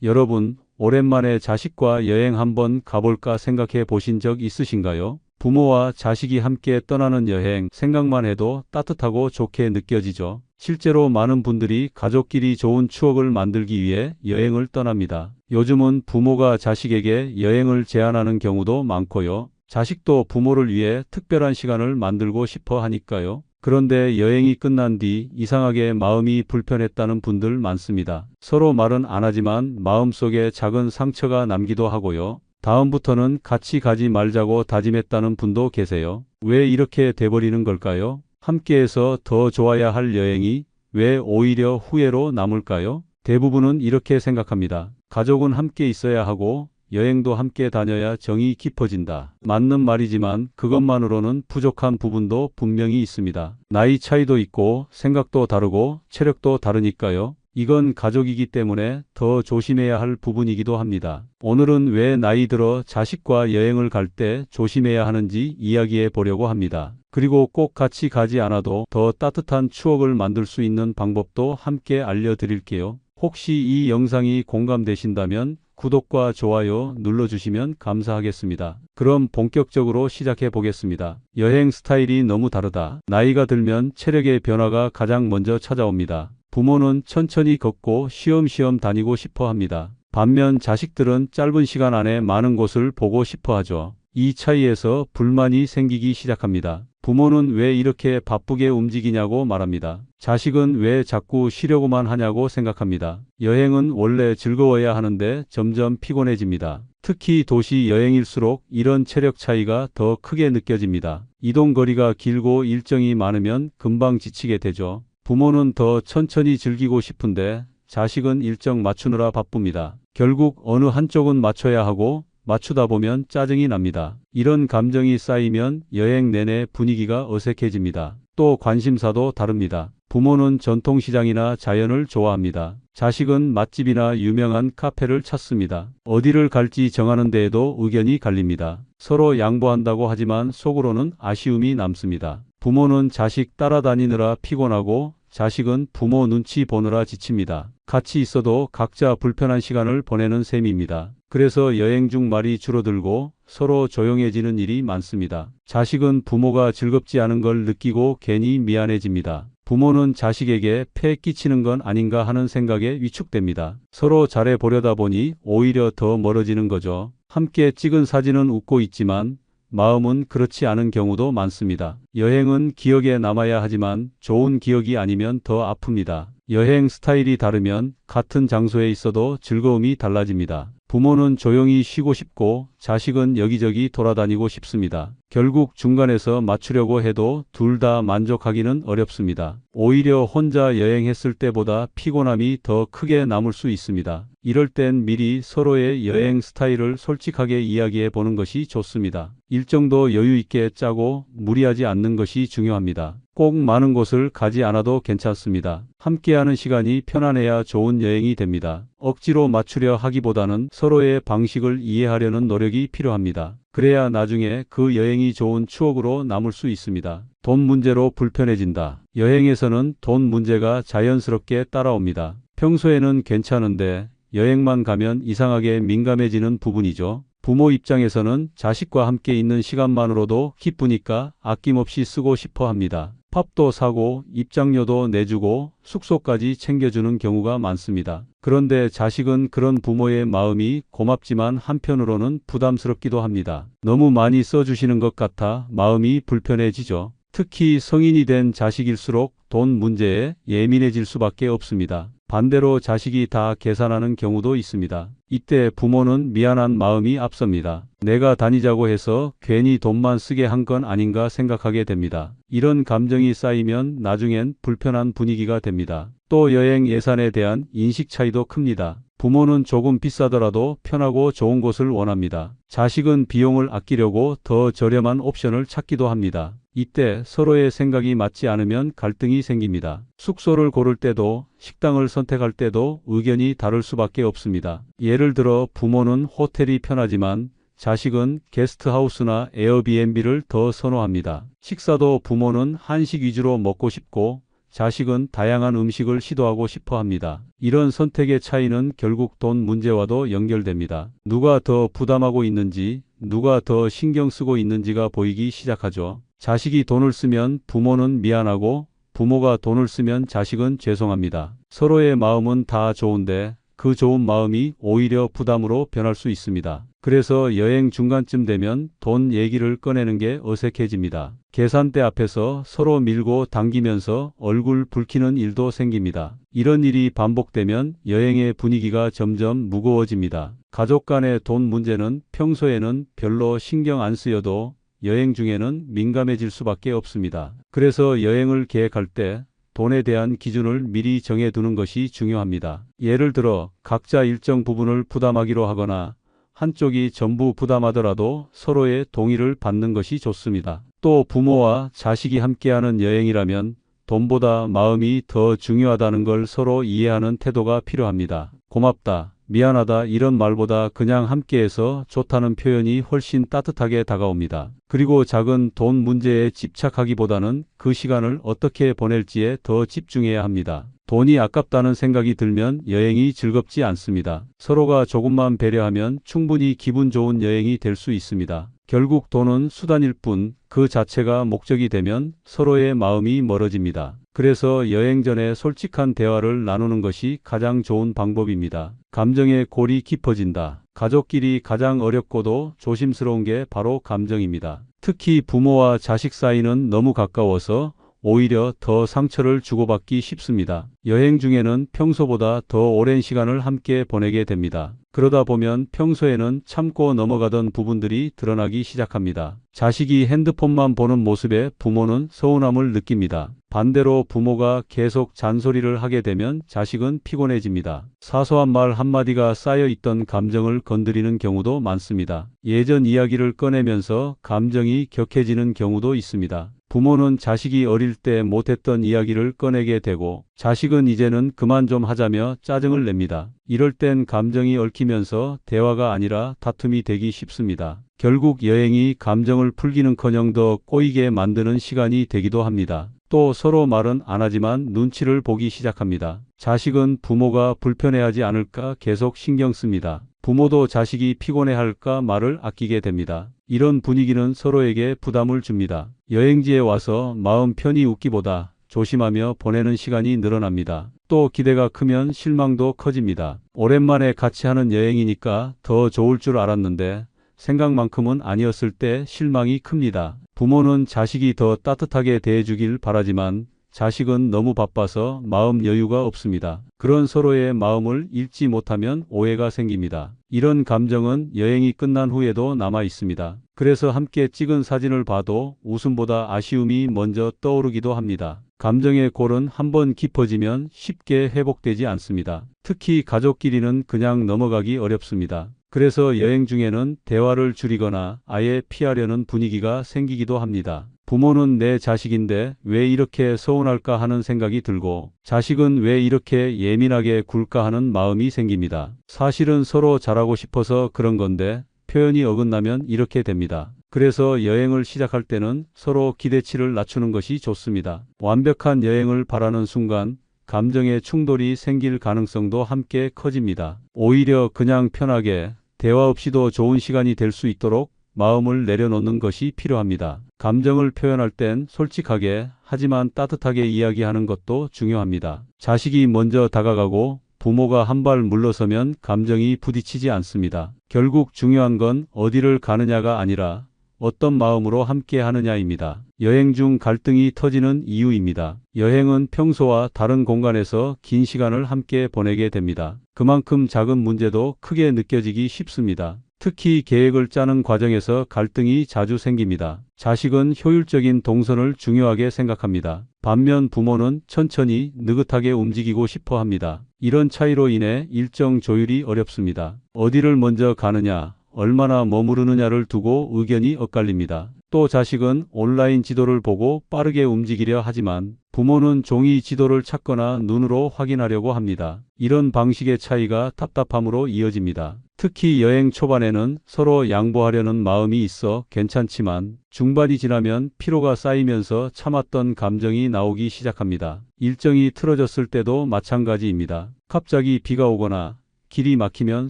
여러분, 오랜만에 자식과 여행 한번 가볼까 생각해 보신 적 있으신가요? 부모와 자식이 함께 떠나는 여행 생각만 해도 따뜻하고 좋게 느껴지죠. 실제로 많은 분들이 가족끼리 좋은 추억을 만들기 위해 여행을 떠납니다. 요즘은 부모가 자식에게 여행을 제안하는 경우도 많고요. 자식도 부모를 위해 특별한 시간을 만들고 싶어 하니까요. 그런데 여행이 끝난 뒤 이상하게 마음이 불편했다는 분들 많습니다. 서로 말은 안 하지만 마음속에 작은 상처가 남기도 하고요. 다음부터는 같이 가지 말자고 다짐했다는 분도 계세요. 왜 이렇게 돼버리는 걸까요? 함께해서 더 좋아야 할 여행이 왜 오히려 후회로 남을까요? 대부분은 이렇게 생각합니다. 가족은 함께 있어야 하고 여행도 함께 다녀야 정이 깊어진다. 맞는 말이지만 그것만으로는 부족한 부분도 분명히 있습니다. 나이 차이도 있고 생각도 다르고 체력도 다르니까요. 이건 가족이기 때문에 더 조심해야 할 부분이기도 합니다. 오늘은 왜 나이 들어 자식과 여행을 갈 때 조심해야 하는지 이야기해 보려고 합니다. 그리고 꼭 같이 가지 않아도 더 따뜻한 추억을 만들 수 있는 방법도 함께 알려드릴게요. 혹시 이 영상이 공감되신다면 구독과 좋아요 눌러주시면 감사하겠습니다. 그럼 본격적으로 시작해 보겠습니다. 여행 스타일이 너무 다르다. 나이가 들면 체력의 변화가 가장 먼저 찾아옵니다. 부모는 천천히 걷고 쉬엄쉬엄 다니고 싶어 합니다. 반면 자식들은 짧은 시간 안에 많은 곳을 보고 싶어 하죠. 이 차이에서 불만이 생기기 시작합니다. 부모는 왜 이렇게 바쁘게 움직이냐고 말합니다. 자식은 왜 자꾸 쉬려고만 하냐고 생각합니다. 여행은 원래 즐거워야 하는데 점점 피곤해집니다. 특히 도시 여행일수록 이런 체력 차이가 더 크게 느껴집니다. 이동 거리가 길고 일정이 많으면 금방 지치게 되죠. 부모는 더 천천히 즐기고 싶은데 자식은 일정 맞추느라 바쁩니다. 결국 어느 한쪽은 맞춰야 하고 맞추다 보면 짜증이 납니다. 이런 감정이 쌓이면 여행 내내 분위기가 어색해집니다. 또 관심사도 다릅니다. 부모는 전통시장이나 자연을 좋아합니다. 자식은 맛집이나 유명한 카페를 찾습니다. 어디를 갈지 정하는 데에도 의견이 갈립니다. 서로 양보한다고 하지만 속으로는 아쉬움이 남습니다. 부모는 자식 따라다니느라 피곤하고 자식은 부모 눈치 보느라 지칩니다. 같이 있어도 각자 불편한 시간을 보내는 셈입니다. 그래서 여행 중 말이 줄어들고 서로 조용해지는 일이 많습니다. 자식은 부모가 즐겁지 않은 걸 느끼고 괜히 미안해집니다. 부모는 자식에게 폐 끼치는 건 아닌가 하는 생각에 위축됩니다. 서로 잘해 보려다 보니 오히려 더 멀어지는 거죠. 함께 찍은 사진은 웃고 있지만 마음은 그렇지 않은 경우도 많습니다. 여행은 기억에 남아야 하지만 좋은 기억이 아니면 더 아픕니다. 여행 스타일이 다르면 같은 장소에 있어도 즐거움이 달라집니다. 부모는 조용히 쉬고 싶고 자식은 여기저기 돌아다니고 싶습니다. 결국 중간에서 맞추려고 해도 둘 다 만족하기는 어렵습니다. 오히려 혼자 여행했을 때보다 피곤함이 더 크게 남을 수 있습니다. 이럴 땐 미리 서로의 여행 스타일을 솔직하게 이야기해 보는 것이 좋습니다. 일정도 여유 있게 짜고 무리하지 않는 것이 중요합니다. 꼭 많은 곳을 가지 않아도 괜찮습니다. 함께하는 시간이 편안해야 좋은 여행이 됩니다. 억지로 맞추려 하기보다는 서로의 방식을 이해하려는 노력이 필요합니다. 그래야 나중에 그 여행이 좋은 추억으로 남을 수 있습니다. 돈 문제로 불편해진다. 여행에서는 돈 문제가 자연스럽게 따라옵니다. 평소에는 괜찮은데 여행만 가면 이상하게 민감해지는 부분이죠. 부모 입장에서는 자식과 함께 있는 시간만으로도 기쁘니까 아낌없이 쓰고 싶어 합니다. 팝도 사고 입장료도 내주고 숙소까지 챙겨주는 경우가 많습니다. 그런데 자식은 그런 부모의 마음이 고맙지만 한편으로는 부담스럽기도 합니다. 너무 많이 써주시는 것 같아 마음이 불편해지죠. 특히 성인이 된 자식일수록 돈 문제에 예민해질 수밖에 없습니다. 반대로 자식이 다 계산하는 경우도 있습니다. 이때 부모는 미안한 마음이 앞섭니다. 내가 다니자고 해서 괜히 돈만 쓰게 한 건 아닌가 생각하게 됩니다. 이런 감정이 쌓이면 나중엔 불편한 분위기가 됩니다. 또 여행 예산에 대한 인식 차이도 큽니다. 부모는 조금 비싸더라도 편하고 좋은 곳을 원합니다. 자식은 비용을 아끼려고 더 저렴한 옵션을 찾기도 합니다. 이때 서로의 생각이 맞지 않으면 갈등이 생깁니다. 숙소를 고를 때도 식당을 선택할 때도 의견이 다를 수밖에 없습니다. 예를 들어 부모는 호텔이 편하지만 자식은 게스트하우스나 에어비앤비를 더 선호합니다. 식사도 부모는 한식 위주로 먹고 싶고 자식은 다양한 음식을 시도하고 싶어 합니다. 이런 선택의 차이는 결국 돈 문제와도 연결됩니다. 누가 더 부담하고 있는지, 누가 더 신경 쓰고 있는지가 보이기 시작하죠. 자식이 돈을 쓰면 부모는 미안하고 부모가 돈을 쓰면 자식은 죄송합니다. 서로의 마음은 다 좋은데 그 좋은 마음이 오히려 부담으로 변할 수 있습니다. 그래서 여행 중간쯤 되면 돈 얘기를 꺼내는 게 어색해집니다. 계산대 앞에서 서로 밀고 당기면서 얼굴 붉히는 일도 생깁니다. 이런 일이 반복되면 여행의 분위기가 점점 무거워집니다. 가족 간의 돈 문제는 평소에는 별로 신경 안 쓰여도 여행 중에는 민감해질 수밖에 없습니다. 그래서 여행을 계획할 때 돈에 대한 기준을 미리 정해두는 것이 중요합니다. 예를 들어 각자 일정 부분을 부담하기로 하거나 한쪽이 전부 부담하더라도 서로의 동의를 받는 것이 좋습니다. 또 부모와 자식이 함께하는 여행이라면 돈보다 마음이 더 중요하다는 걸 서로 이해하는 태도가 필요합니다. 고맙다, 미안하다 이런 말보다 그냥 함께해서 좋다는 표현이 훨씬 따뜻하게 다가옵니다. 그리고 작은 돈 문제에 집착하기보다는 그 시간을 어떻게 보낼지에 더 집중해야 합니다. 돈이 아깝다는 생각이 들면 여행이 즐겁지 않습니다. 서로가 조금만 배려하면 충분히 기분 좋은 여행이 될 수 있습니다. 결국 돈은 수단일 뿐 그 자체가 목적이 되면 서로의 마음이 멀어집니다. 그래서 여행 전에 솔직한 대화를 나누는 것이 가장 좋은 방법입니다. 감정의 골이 깊어진다. 가족끼리 가장 어렵고도 조심스러운 게 바로 감정입니다. 특히 부모와 자식 사이는 너무 가까워서 오히려 더 상처를 주고받기 쉽습니다. 여행 중에는 평소보다 더 오랜 시간을 함께 보내게 됩니다. 그러다 보면 평소에는 참고 넘어가던 부분들이 드러나기 시작합니다. 자식이 핸드폰만 보는 모습에 부모는 서운함을 느낍니다. 반대로 부모가 계속 잔소리를 하게 되면 자식은 피곤해집니다. 사소한 말 한마디가 쌓여있던 감정을 건드리는 경우도 많습니다. 예전 이야기를 꺼내면서 감정이 격해지는 경우도 있습니다. 부모는 자식이 어릴 때 못했던 이야기를 꺼내게 되고 자식은 이제는 그만 좀 하자며 짜증을 냅니다. 이럴 땐 감정이 얽히면서 대화가 아니라 다툼이 되기 쉽습니다. 결국 여행이 감정을 풀기는커녕 더 꼬이게 만드는 시간이 되기도 합니다. 또 서로 말은 안 하지만 눈치를 보기 시작합니다. 자식은 부모가 불편해하지 않을까 계속 신경 씁니다. 부모도 자식이 피곤해할까 말을 아끼게 됩니다. 이런 분위기는 서로에게 부담을 줍니다. 여행지에 와서 마음 편히 웃기보다 조심하며 보내는 시간이 늘어납니다. 또 기대가 크면 실망도 커집니다. 오랜만에 같이 하는 여행이니까 더 좋을 줄 알았는데 생각만큼은 아니었을 때 실망이 큽니다. 부모는 자식이 더 따뜻하게 대해주길 바라지만 자식은 너무 바빠서 마음 여유가 없습니다. 그런 서로의 마음을 읽지 못하면 오해가 생깁니다. 이런 감정은 여행이 끝난 후에도 남아 있습니다. 그래서 함께 찍은 사진을 봐도 웃음보다 아쉬움이 먼저 떠오르기도 합니다. 감정의 골은 한번 깊어지면 쉽게 회복되지 않습니다. 특히 가족끼리는 그냥 넘어가기 어렵습니다. 그래서 여행 중에는 대화를 줄이거나 아예 피하려는 분위기가 생기기도 합니다. 부모는 내 자식인데 왜 이렇게 서운할까 하는 생각이 들고 자식은 왜 이렇게 예민하게 굴까 하는 마음이 생깁니다. 사실은 서로 잘하고 싶어서 그런 건데 표현이 어긋나면 이렇게 됩니다. 그래서 여행을 시작할 때는 서로 기대치를 낮추는 것이 좋습니다. 완벽한 여행을 바라는 순간 감정의 충돌이 생길 가능성도 함께 커집니다. 오히려 그냥 편하게 대화 없이도 좋은 시간이 될 수 있도록 마음을 내려놓는 것이 필요합니다. 감정을 표현할 땐 솔직하게 하지만 따뜻하게 이야기하는 것도 중요합니다. 자식이 먼저 다가가고 부모가 한 발 물러서면 감정이 부딪히지 않습니다. 결국 중요한 건 어디를 가느냐가 아니라 어떤 마음으로 함께 하느냐입니다. 여행 중 갈등이 터지는 이유입니다. 여행은 평소와 다른 공간에서 긴 시간을 함께 보내게 됩니다. 그만큼 작은 문제도 크게 느껴지기 쉽습니다. 특히 계획을 짜는 과정에서 갈등이 자주 생깁니다. 자식은 효율적인 동선을 중요하게 생각합니다. 반면 부모는 천천히 느긋하게 움직이고 싶어 합니다. 이런 차이로 인해 일정 조율이 어렵습니다. 어디를 먼저 가느냐, 얼마나 머무르느냐를 두고 의견이 엇갈립니다. 또 자식은 온라인 지도를 보고 빠르게 움직이려 하지만 부모는 종이 지도를 찾거나 눈으로 확인하려고 합니다. 이런 방식의 차이가 답답함으로 이어집니다. 특히 여행 초반에는 서로 양보하려는 마음이 있어 괜찮지만 중반이 지나면 피로가 쌓이면서 참았던 감정이 나오기 시작합니다. 일정이 틀어졌을 때도 마찬가지입니다. 갑자기 비가 오거나 길이 막히면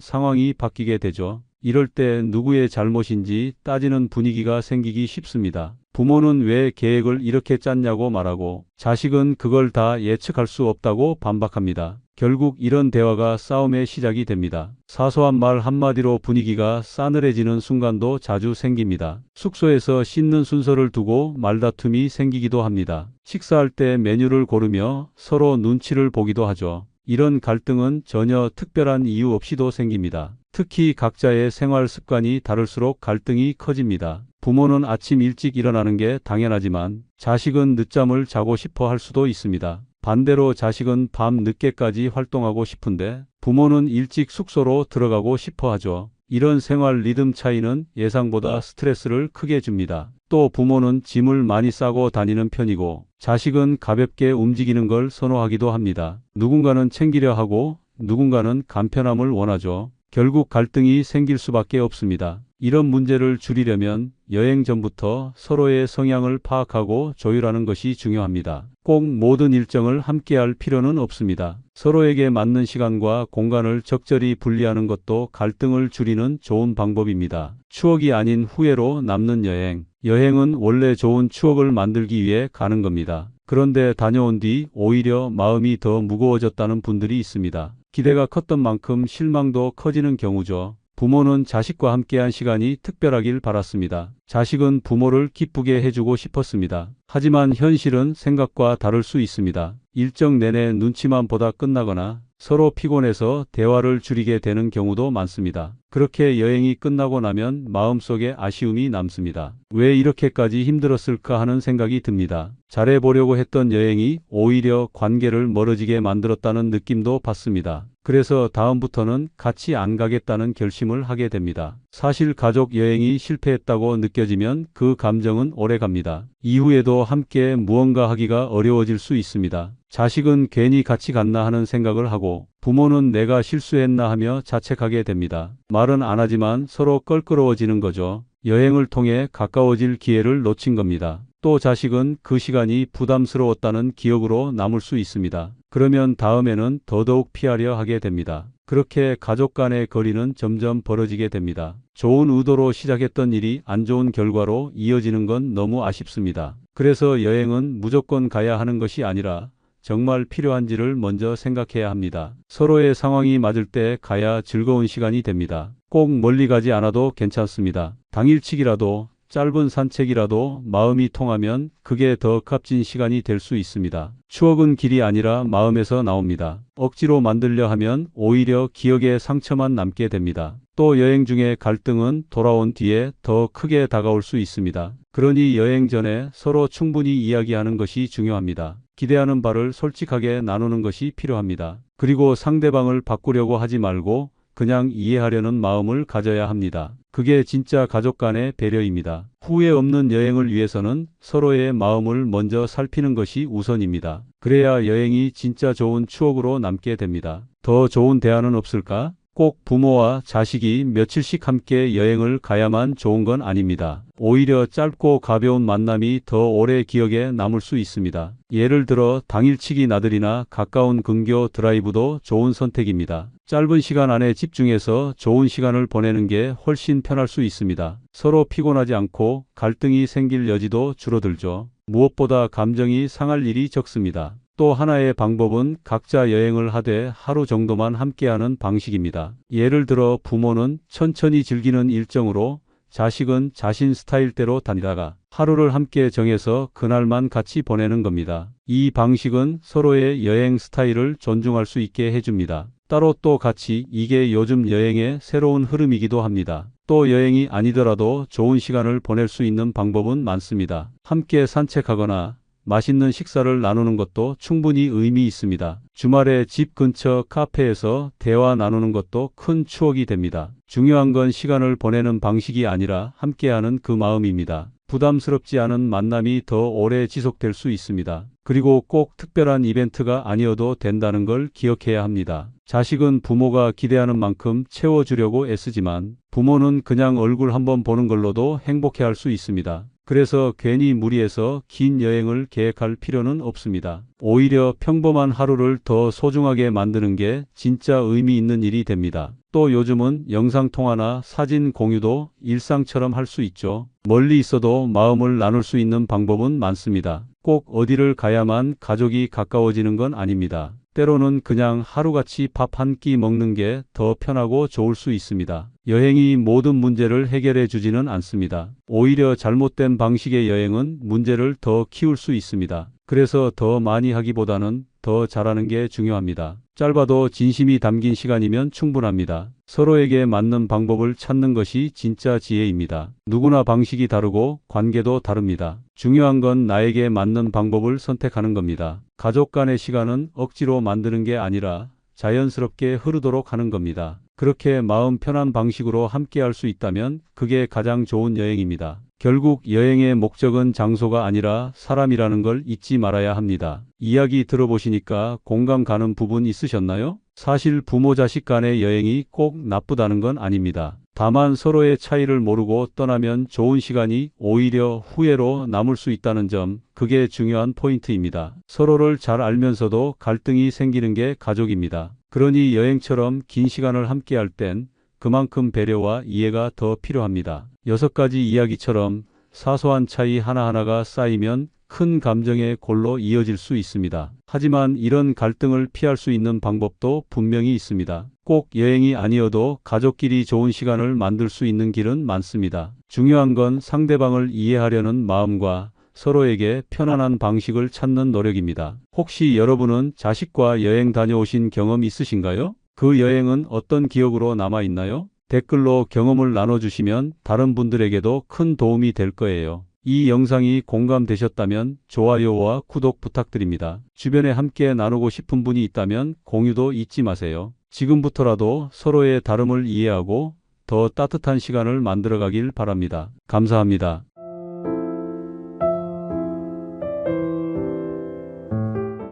상황이 바뀌게 되죠. 이럴 때 누구의 잘못인지 따지는 분위기가 생기기 쉽습니다. 부모는 왜 계획을 이렇게 짰냐고 말하고 자식은 그걸 다 예측할 수 없다고 반박합니다. 결국 이런 대화가 싸움의 시작이 됩니다. 사소한 말 한마디로 분위기가 싸늘해지는 순간도 자주 생깁니다. 숙소에서 씻는 순서를 두고 말다툼이 생기기도 합니다. 식사할 때 메뉴를 고르며 서로 눈치를 보기도 하죠. 이런 갈등은 전혀 특별한 이유 없이도 생깁니다. 특히 각자의 생활 습관이 다를수록 갈등이 커집니다. 부모는 아침 일찍 일어나는 게 당연하지만 자식은 늦잠을 자고 싶어 할 수도 있습니다. 반대로 자식은 밤 늦게까지 활동하고 싶은데 부모는 일찍 숙소로 들어가고 싶어 하죠. 이런 생활 리듬 차이는 예상보다 스트레스를 크게 줍니다. 또 부모는 짐을 많이 싸고 다니는 편이고 자식은 가볍게 움직이는 걸 선호하기도 합니다. 누군가는 챙기려 하고 누군가는 간편함을 원하죠. 결국 갈등이 생길 수밖에 없습니다. 이런 문제를 줄이려면 여행 전부터 서로의 성향을 파악하고 조율하는 것이 중요합니다. 꼭 모든 일정을 함께할 필요는 없습니다. 서로에게 맞는 시간과 공간을 적절히 분리하는 것도 갈등을 줄이는 좋은 방법입니다. 추억이 아닌 후회로 남는 여행. 여행은 원래 좋은 추억을 만들기 위해 가는 겁니다. 그런데 다녀온 뒤 오히려 마음이 더 무거워졌다는 분들이 있습니다. 기대가 컸던 만큼 실망도 커지는 경우죠. 부모는 자식과 함께한 시간이 특별하길 바랐습니다. 자식은 부모를 기쁘게 해주고 싶었습니다. 하지만 현실은 생각과 다를 수 있습니다. 일정 내내 눈치만 보다 끝나거나 서로 피곤해서 대화를 줄이게 되는 경우도 많습니다. 그렇게 여행이 끝나고 나면 마음속에 아쉬움이 남습니다. 왜 이렇게까지 힘들었을까 하는 생각이 듭니다. 잘해보려고 했던 여행이 오히려 관계를 멀어지게 만들었다는 느낌도 받습니다. 그래서 다음부터는 같이 안 가겠다는 결심을 하게 됩니다. 사실 가족 여행이 실패했다고 느껴지면 그 감정은 오래갑니다. 이후에도 함께 무언가 하기가 어려워질 수 있습니다. 자식은 괜히 같이 갔나 하는 생각을 하고 부모는 내가 실수했나 하며 자책하게 됩니다. 말은 안 하지만 서로 껄끄러워지는 거죠. 여행을 통해 가까워질 기회를 놓친 겁니다. 또 자식은 그 시간이 부담스러웠다는 기억으로 남을 수 있습니다. 그러면 다음에는 더더욱 피하려 하게 됩니다. 그렇게 가족 간의 거리는 점점 벌어지게 됩니다. 좋은 의도로 시작했던 일이 안 좋은 결과로 이어지는 건 너무 아쉽습니다. 그래서 여행은 무조건 가야 하는 것이 아니라 정말 필요한지를 먼저 생각해야 합니다. 서로의 상황이 맞을 때 가야 즐거운 시간이 됩니다. 꼭 멀리 가지 않아도 괜찮습니다. 당일치기라도 짧은 산책이라도 마음이 통하면 그게 더 값진 시간이 될 수 있습니다. 추억은 길이 아니라 마음에서 나옵니다. 억지로 만들려 하면 오히려 기억에 상처만 남게 됩니다. 또 여행 중에 갈등은 돌아온 뒤에 더 크게 다가올 수 있습니다. 그러니 여행 전에 서로 충분히 이야기하는 것이 중요합니다. 기대하는 바를 솔직하게 나누는 것이 필요합니다. 그리고 상대방을 바꾸려고 하지 말고 그냥 이해하려는 마음을 가져야 합니다. 그게 진짜 가족 간의 배려입니다. 후회 없는 여행을 위해서는 서로의 마음을 먼저 살피는 것이 우선입니다. 그래야 여행이 진짜 좋은 추억으로 남게 됩니다. 더 좋은 대안은 없을까? 꼭 부모와 자식이 며칠씩 함께 여행을 가야만 좋은 건 아닙니다. 오히려 짧고 가벼운 만남이 더 오래 기억에 남을 수 있습니다. 예를 들어 당일치기 나들이나 가까운 근교 드라이브도 좋은 선택입니다. 짧은 시간 안에 집중해서 좋은 시간을 보내는 게 훨씬 편할 수 있습니다. 서로 피곤하지 않고 갈등이 생길 여지도 줄어들죠. 무엇보다 감정이 상할 일이 적습니다. 또 하나의 방법은 각자 여행을 하되 하루 정도만 함께하는 방식입니다. 예를 들어 부모는 천천히 즐기는 일정으로 자식은 자신 스타일대로 다니다가 하루를 함께 정해서 그날만 같이 보내는 겁니다. 이 방식은 서로의 여행 스타일을 존중할 수 있게 해줍니다. 따로 또 같이 이게 요즘 여행의 새로운 흐름이기도 합니다. 또 여행이 아니더라도 좋은 시간을 보낼 수 있는 방법은 많습니다. 함께 산책하거나 맛있는 식사를 나누는 것도 충분히 의미 있습니다. 주말에 집 근처 카페에서 대화 나누는 것도 큰 추억이 됩니다. 중요한 건 시간을 보내는 방식이 아니라 함께하는 그 마음입니다. 부담스럽지 않은 만남이 더 오래 지속될 수 있습니다. 그리고 꼭 특별한 이벤트가 아니어도 된다는 걸 기억해야 합니다. 자식은 부모가 기대하는 만큼 채워주려고 애쓰지만 부모는 그냥 얼굴 한번 보는 걸로도 행복해할 수 있습니다. 그래서 괜히 무리해서 긴 여행을 계획할 필요는 없습니다. 오히려 평범한 하루를 더 소중하게 만드는 게 진짜 의미 있는 일이 됩니다. 또 요즘은 영상통화나 사진 공유도 일상처럼 할 수 있죠. 멀리 있어도 마음을 나눌 수 있는 방법은 많습니다. 꼭 어디를 가야만 가족이 가까워지는 건 아닙니다. 때로는 그냥 하루같이 밥 한 끼 먹는 게 더 편하고 좋을 수 있습니다. 여행이 모든 문제를 해결해 주지는 않습니다. 오히려 잘못된 방식의 여행은 문제를 더 키울 수 있습니다. 그래서 더 많이 하기보다는 더 잘하는 게 중요합니다. 짧아도 진심이 담긴 시간이면 충분합니다. 서로에게 맞는 방법을 찾는 것이 진짜 지혜입니다. 누구나 방식이 다르고 관계도 다릅니다. 중요한 건 나에게 맞는 방법을 선택하는 겁니다. 가족 간의 시간은 억지로 만드는 게 아니라 자연스럽게 흐르도록 하는 겁니다. 그렇게 마음 편한 방식으로 함께 할 수 있다면 그게 가장 좋은 여행입니다. 결국 여행의 목적은 장소가 아니라 사람이라는 걸 잊지 말아야 합니다. 이야기 들어보시니까 공감 가는 부분 있으셨나요? 사실 부모 자식 간의 여행이 꼭 나쁘다는 건 아닙니다. 다만 서로의 차이를 모르고 떠나면 좋은 시간이 오히려 후회로 남을 수 있다는 점, 그게 중요한 포인트입니다. 서로를 잘 알면서도 갈등이 생기는 게 가족입니다. 그러니 여행처럼 긴 시간을 함께 할 땐 그만큼 배려와 이해가 더 필요합니다. 6가지 이야기처럼 사소한 차이 하나하나가 쌓이면 큰 감정의 골로 이어질 수 있습니다. 하지만 이런 갈등을 피할 수 있는 방법도 분명히 있습니다. 꼭 여행이 아니어도 가족끼리 좋은 시간을 만들 수 있는 길은 많습니다. 중요한 건 상대방을 이해하려는 마음과 서로에게 편안한 방식을 찾는 노력입니다. 혹시 여러분은 자식과 여행 다녀오신 경험 있으신가요? 그 여행은 어떤 기억으로 남아있나요? 댓글로 경험을 나눠주시면 다른 분들에게도 큰 도움이 될 거예요. 이 영상이 공감되셨다면 좋아요와 구독 부탁드립니다. 주변에 함께 나누고 싶은 분이 있다면 공유도 잊지 마세요. 지금부터라도 서로의 다름을 이해하고 더 따뜻한 시간을 만들어가길 바랍니다. 감사합니다.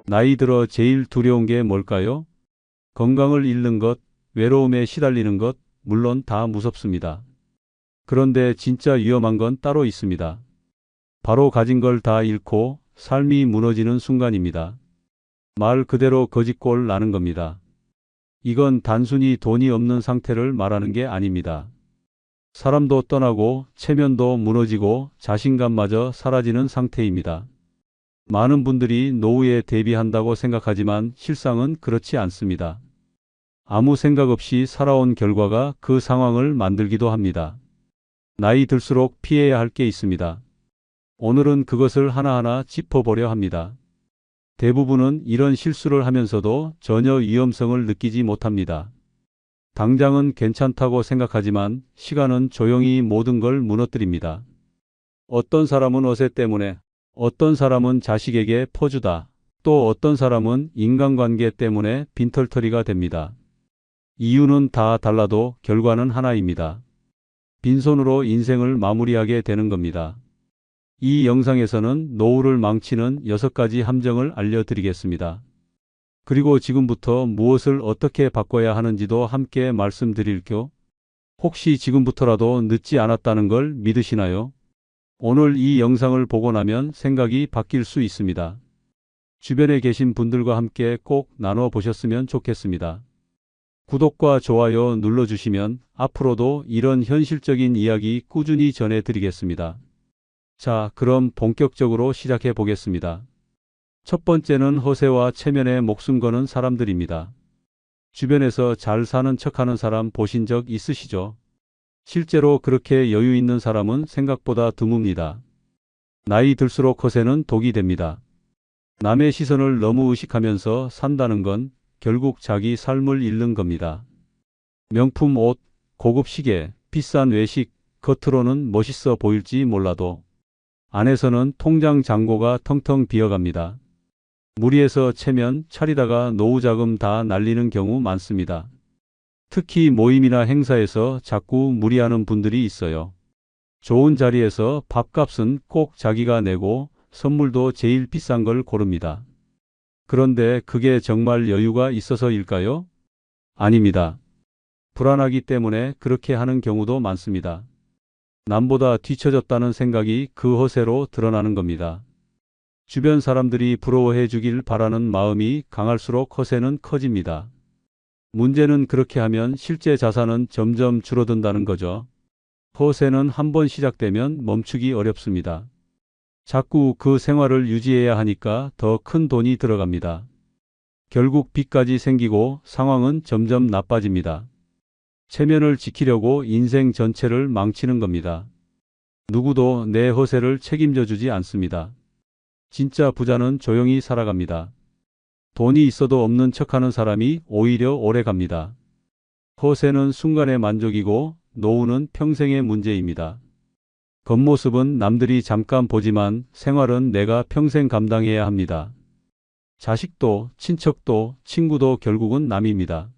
나이 들어 제일 두려운 게 뭘까요? 건강을 잃는 것, 외로움에 시달리는 것, 물론 다 무섭습니다. 그런데 진짜 위험한 건 따로 있습니다. 바로 가진 걸 다 잃고 삶이 무너지는 순간입니다. 말 그대로 거지꼴 나는 겁니다. 이건 단순히 돈이 없는 상태를 말하는 게 아닙니다. 사람도 떠나고 체면도 무너지고 자신감마저 사라지는 상태입니다. 많은 분들이 노후에 대비한다고 생각하지만 실상은 그렇지 않습니다. 아무 생각 없이 살아온 결과가 그 상황을 만들기도 합니다. 나이 들수록 피해야 할 게 있습니다. 오늘은 그것을 하나하나 짚어보려 합니다. 대부분은 이런 실수를 하면서도 전혀 위험성을 느끼지 못합니다. 당장은 괜찮다고 생각하지만 시간은 조용히 모든 걸 무너뜨립니다. 어떤 사람은 어세 때문에, 어떤 사람은 자식에게 퍼주다, 또 어떤 사람은 인간관계 때문에 빈털터리가 됩니다. 이유는 다 달라도 결과는 하나입니다. 빈손으로 인생을 마무리하게 되는 겁니다. 이 영상에서는 노후를 망치는 6가지 함정을 알려드리겠습니다. 그리고 지금부터 무엇을 어떻게 바꿔야 하는지도 함께 말씀드릴게요. 혹시 지금부터라도 늦지 않았다는 걸 믿으시나요? 오늘 이 영상을 보고 나면 생각이 바뀔 수 있습니다. 주변에 계신 분들과 함께 꼭 나눠 보셨으면 좋겠습니다. 구독과 좋아요 눌러주시면 앞으로도 이런 현실적인 이야기 꾸준히 전해드리겠습니다. 자, 그럼 본격적으로 시작해 보겠습니다. 첫 번째는 허세와 체면에 목숨 거는 사람들입니다. 주변에서 잘 사는 척하는 사람 보신 적 있으시죠? 실제로 그렇게 여유 있는 사람은 생각보다 드뭅니다. 나이 들수록 허세는 독이 됩니다. 남의 시선을 너무 의식하면서 산다는 건 결국 자기 삶을 잃는 겁니다. 명품 옷, 고급 시계, 비싼 외식, 겉으로는 멋있어 보일지 몰라도 안에서는 통장 잔고가 텅텅 비어갑니다. 무리해서 체면 차리다가 노후 자금 다 날리는 경우 많습니다. 특히 모임이나 행사에서 자꾸 무리하는 분들이 있어요. 좋은 자리에서 밥값은 꼭 자기가 내고 선물도 제일 비싼 걸 고릅니다. 그런데 그게 정말 여유가 있어서일까요? 아닙니다. 불안하기 때문에 그렇게 하는 경우도 많습니다. 남보다 뒤처졌다는 생각이 그 허세로 드러나는 겁니다. 주변 사람들이 부러워해 주길 바라는 마음이 강할수록 허세는 커집니다. 문제는 그렇게 하면 실제 자산은 점점 줄어든다는 거죠. 허세는 한번 시작되면 멈추기 어렵습니다. 자꾸 그 생활을 유지해야 하니까 더 큰 돈이 들어갑니다. 결국 빚까지 생기고 상황은 점점 나빠집니다. 체면을 지키려고 인생 전체를 망치는 겁니다. 누구도 내 허세를 책임져 주지 않습니다. 진짜 부자는 조용히 살아갑니다. 돈이 있어도 없는 척하는 사람이 오히려 오래 갑니다. 허세는 순간의 만족이고 노후는 평생의 문제입니다. 겉모습은 남들이 잠깐 보지만 생활은 내가 평생 감당해야 합니다. 자식도, 친척도, 친구도 결국은 남입니다.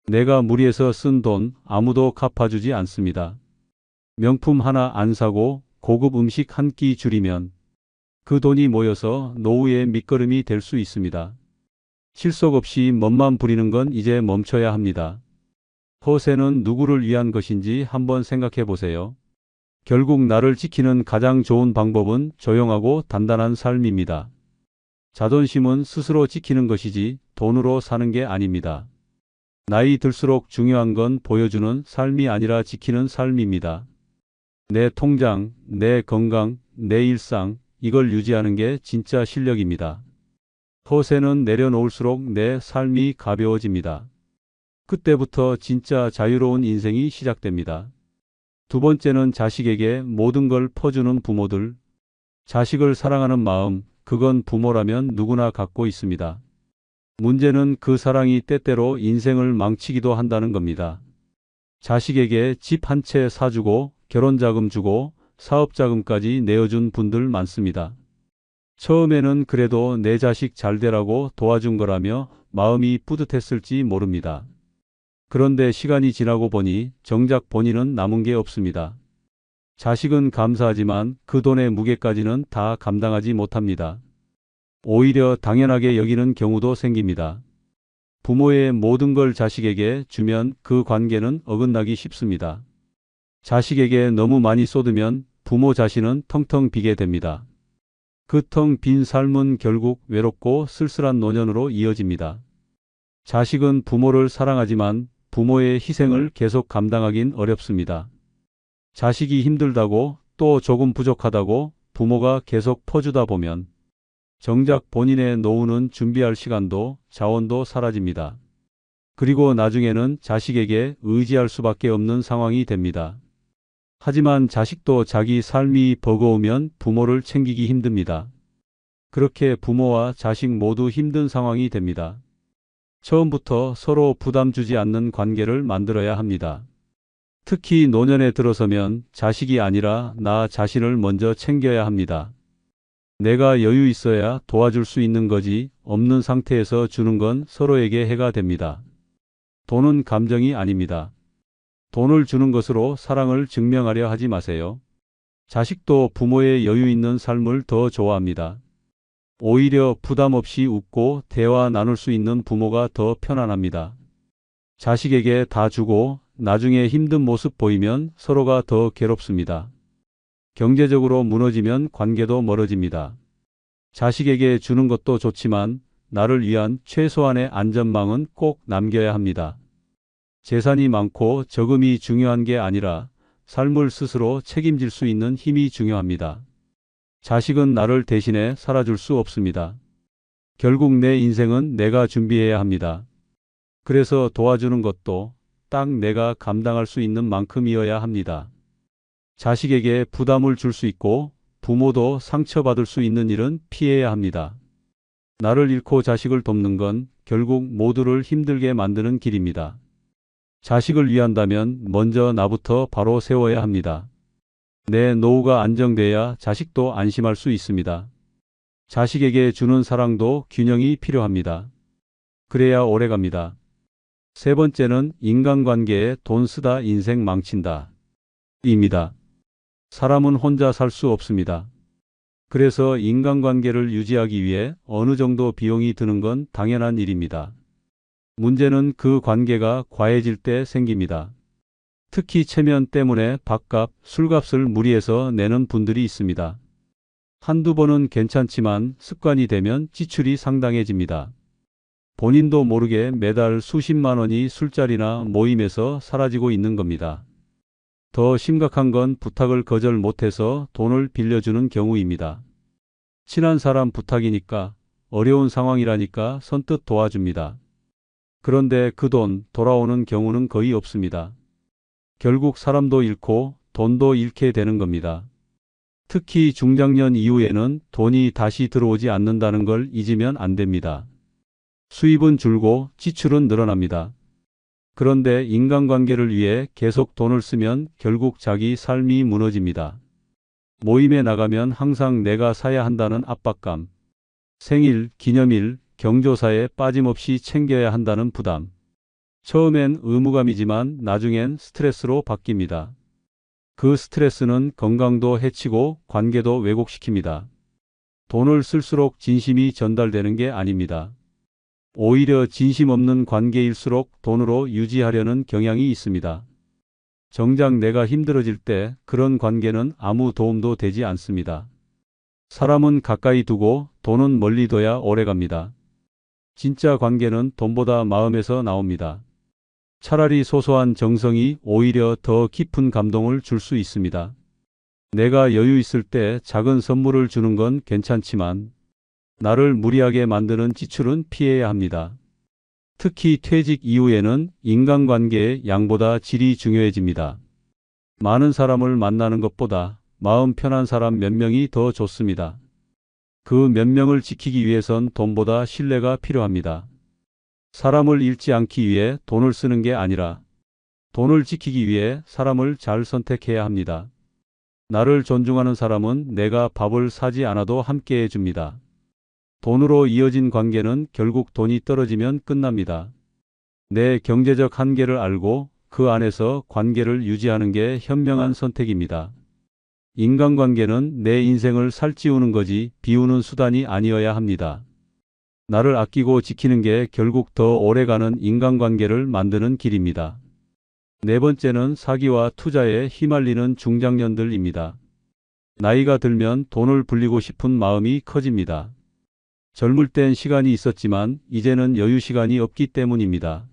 내가 무리해서 쓴 돈 아무도 갚아주지 않습니다. 명품 하나 안 사고 고급 음식 한 끼 줄이면 그 돈이 모여서 노후의 밑거름이 될 수 있습니다. 실속 없이 멋만 부리는 건 이제 멈춰야 합니다. 허세는 누구를 위한 것인지 한번 생각해 보세요. 결국 나를 지키는 가장 좋은 방법은 조용하고 단단한 삶입니다. 자존심은 스스로 지키는 것이지 돈으로 사는 게 아닙니다. 나이 들수록 중요한 건 보여주는 삶이 아니라 지키는 삶입니다. 내 통장, 내 건강, 내 일상, 이걸 유지하는 게 진짜 실력입니다. 허세는 내려놓을수록 내 삶이 가벼워집니다. 그때부터 진짜 자유로운 인생이 시작됩니다. 두 번째는 자식에게 모든 걸 퍼주는 부모들. 자식을 사랑하는 마음, 그건 부모라면 누구나 갖고 있습니다. 문제는 그 사랑이 때때로 인생을 망치기도 한다는 겁니다. 자식에게 집 한 채 사주고 결혼자금 주고 사업자금까지 내어준 분들 많습니다. 처음에는 그래도 내 자식 잘 되라고 도와준 거라며 마음이 뿌듯했을지 모릅니다. 그런데 시간이 지나고 보니 정작 본인은 남은 게 없습니다. 자식은 감사하지만 그 돈의 무게까지는 다 감당하지 못합니다. 오히려 당연하게 여기는 경우도 생깁니다. 부모의 모든 걸 자식에게 주면 그 관계는 어긋나기 쉽습니다. 자식에게 너무 많이 쏟으면 부모 자신은 텅텅 비게 됩니다. 그 텅 빈 삶은 결국 외롭고 쓸쓸한 노년으로 이어집니다. 자식은 부모를 사랑하지만 부모의 희생을 계속 감당하긴 어렵습니다. 자식이 힘들다고 또 조금 부족하다고 부모가 계속 퍼주다 보면 정작 본인의 노후는 준비할 시간도 자원도 사라집니다. 그리고 나중에는 자식에게 의지할 수밖에 없는 상황이 됩니다. 하지만 자식도 자기 삶이 버거우면 부모를 챙기기 힘듭니다. 그렇게 부모와 자식 모두 힘든 상황이 됩니다. 처음부터 서로 부담 주지 않는 관계를 만들어야 합니다. 특히 노년에 들어서면 자식이 아니라 나 자신을 먼저 챙겨야 합니다. 내가 여유 있어야 도와줄 수 있는 거지 없는 상태에서 주는 건 서로에게 해가 됩니다. 돈은 감정이 아닙니다. 돈을 주는 것으로 사랑을 증명하려 하지 마세요. 자식도 부모의 여유 있는 삶을 더 좋아합니다. 오히려 부담 없이 웃고 대화 나눌 수 있는 부모가 더 편안합니다. 자식에게 다 주고 나중에 힘든 모습 보이면 서로가 더 괴롭습니다. 경제적으로 무너지면 관계도 멀어집니다. 자식에게 주는 것도 좋지만 나를 위한 최소한의 안전망은 꼭 남겨야 합니다. 재산이 많고 적음이 중요한 게 아니라 삶을 스스로 책임질 수 있는 힘이 중요합니다. 자식은 나를 대신해 살아줄 수 없습니다. 결국 내 인생은 내가 준비해야 합니다. 그래서 도와주는 것도 딱 내가 감당할 수 있는 만큼이어야 합니다. 자식에게 부담을 줄 수 있고 부모도 상처받을 수 있는 일은 피해야 합니다. 나를 잃고 자식을 돕는 건 결국 모두를 힘들게 만드는 길입니다. 자식을 위한다면 먼저 나부터 바로 세워야 합니다. 내 노후가 안정돼야 자식도 안심할 수 있습니다. 자식에게 주는 사랑도 균형이 필요합니다. 그래야 오래갑니다. 세 번째는 인간관계에 돈 쓰다 인생 망친다. 입니다. 사람은 혼자 살 수 없습니다. 그래서 인간관계를 유지하기 위해 어느 정도 비용이 드는 건 당연한 일입니다. 문제는 그 관계가 과해질 때 생깁니다. 특히 체면 때문에 밥값, 술값을 무리해서 내는 분들이 있습니다. 한두 번은 괜찮지만 습관이 되면 지출이 상당해집니다. 본인도 모르게 매달 수십만 원이 술자리나 모임에서 사라지고 있는 겁니다. 더 심각한 건 부탁을 거절 못해서 돈을 빌려주는 경우입니다. 친한 사람 부탁이니까, 어려운 상황이라니까 선뜻 도와줍니다. 그런데 그 돈 돌아오는 경우는 거의 없습니다. 결국 사람도 잃고 돈도 잃게 되는 겁니다. 특히 중장년 이후에는 돈이 다시 들어오지 않는다는 걸 잊으면 안 됩니다. 수입은 줄고 지출은 늘어납니다. 그런데 인간관계를 위해 계속 돈을 쓰면 결국 자기 삶이 무너집니다. 모임에 나가면 항상 내가 사야 한다는 압박감, 생일, 기념일, 경조사에 빠짐없이 챙겨야 한다는 부담. 처음엔 의무감이지만 나중엔 스트레스로 바뀝니다. 그 스트레스는 건강도 해치고 관계도 왜곡시킵니다. 돈을 쓸수록 진심이 전달되는 게 아닙니다. 오히려 진심 없는 관계일수록 돈으로 유지하려는 경향이 있습니다. 정작 내가 힘들어질 때 그런 관계는 아무 도움도 되지 않습니다. 사람은 가까이 두고 돈은 멀리 둬야 오래갑니다. 진짜 관계는 돈보다 마음에서 나옵니다. 차라리 소소한 정성이 오히려 더 깊은 감동을 줄 수 있습니다. 내가 여유 있을 때 작은 선물을 주는 건 괜찮지만 나를 무리하게 만드는 지출은 피해야 합니다. 특히 퇴직 이후에는 인간관계의 양보다 질이 중요해집니다. 많은 사람을 만나는 것보다 마음 편한 사람 몇 명이 더 좋습니다. 그 몇 명을 지키기 위해선 돈보다 신뢰가 필요합니다. 사람을 잃지 않기 위해 돈을 쓰는 게 아니라 돈을 지키기 위해 사람을 잘 선택해야 합니다. 나를 존중하는 사람은 내가 밥을 사지 않아도 함께 해줍니다. 돈으로 이어진 관계는 결국 돈이 떨어지면 끝납니다. 내 경제적 한계를 알고 그 안에서 관계를 유지하는 게 현명한 선택입니다. 인간관계는 내 인생을 살찌우는 거지 비우는 수단이 아니어야 합니다. 나를 아끼고 지키는 게 결국 더 오래가는 인간관계를 만드는 길입니다. 네 번째는 사기와 투자에 휘말리는 중장년들입니다. 나이가 들면 돈을 불리고 싶은 마음이 커집니다. 젊을 땐 시간이 있었지만 이제는 여유 시간이 없기 때문입니다.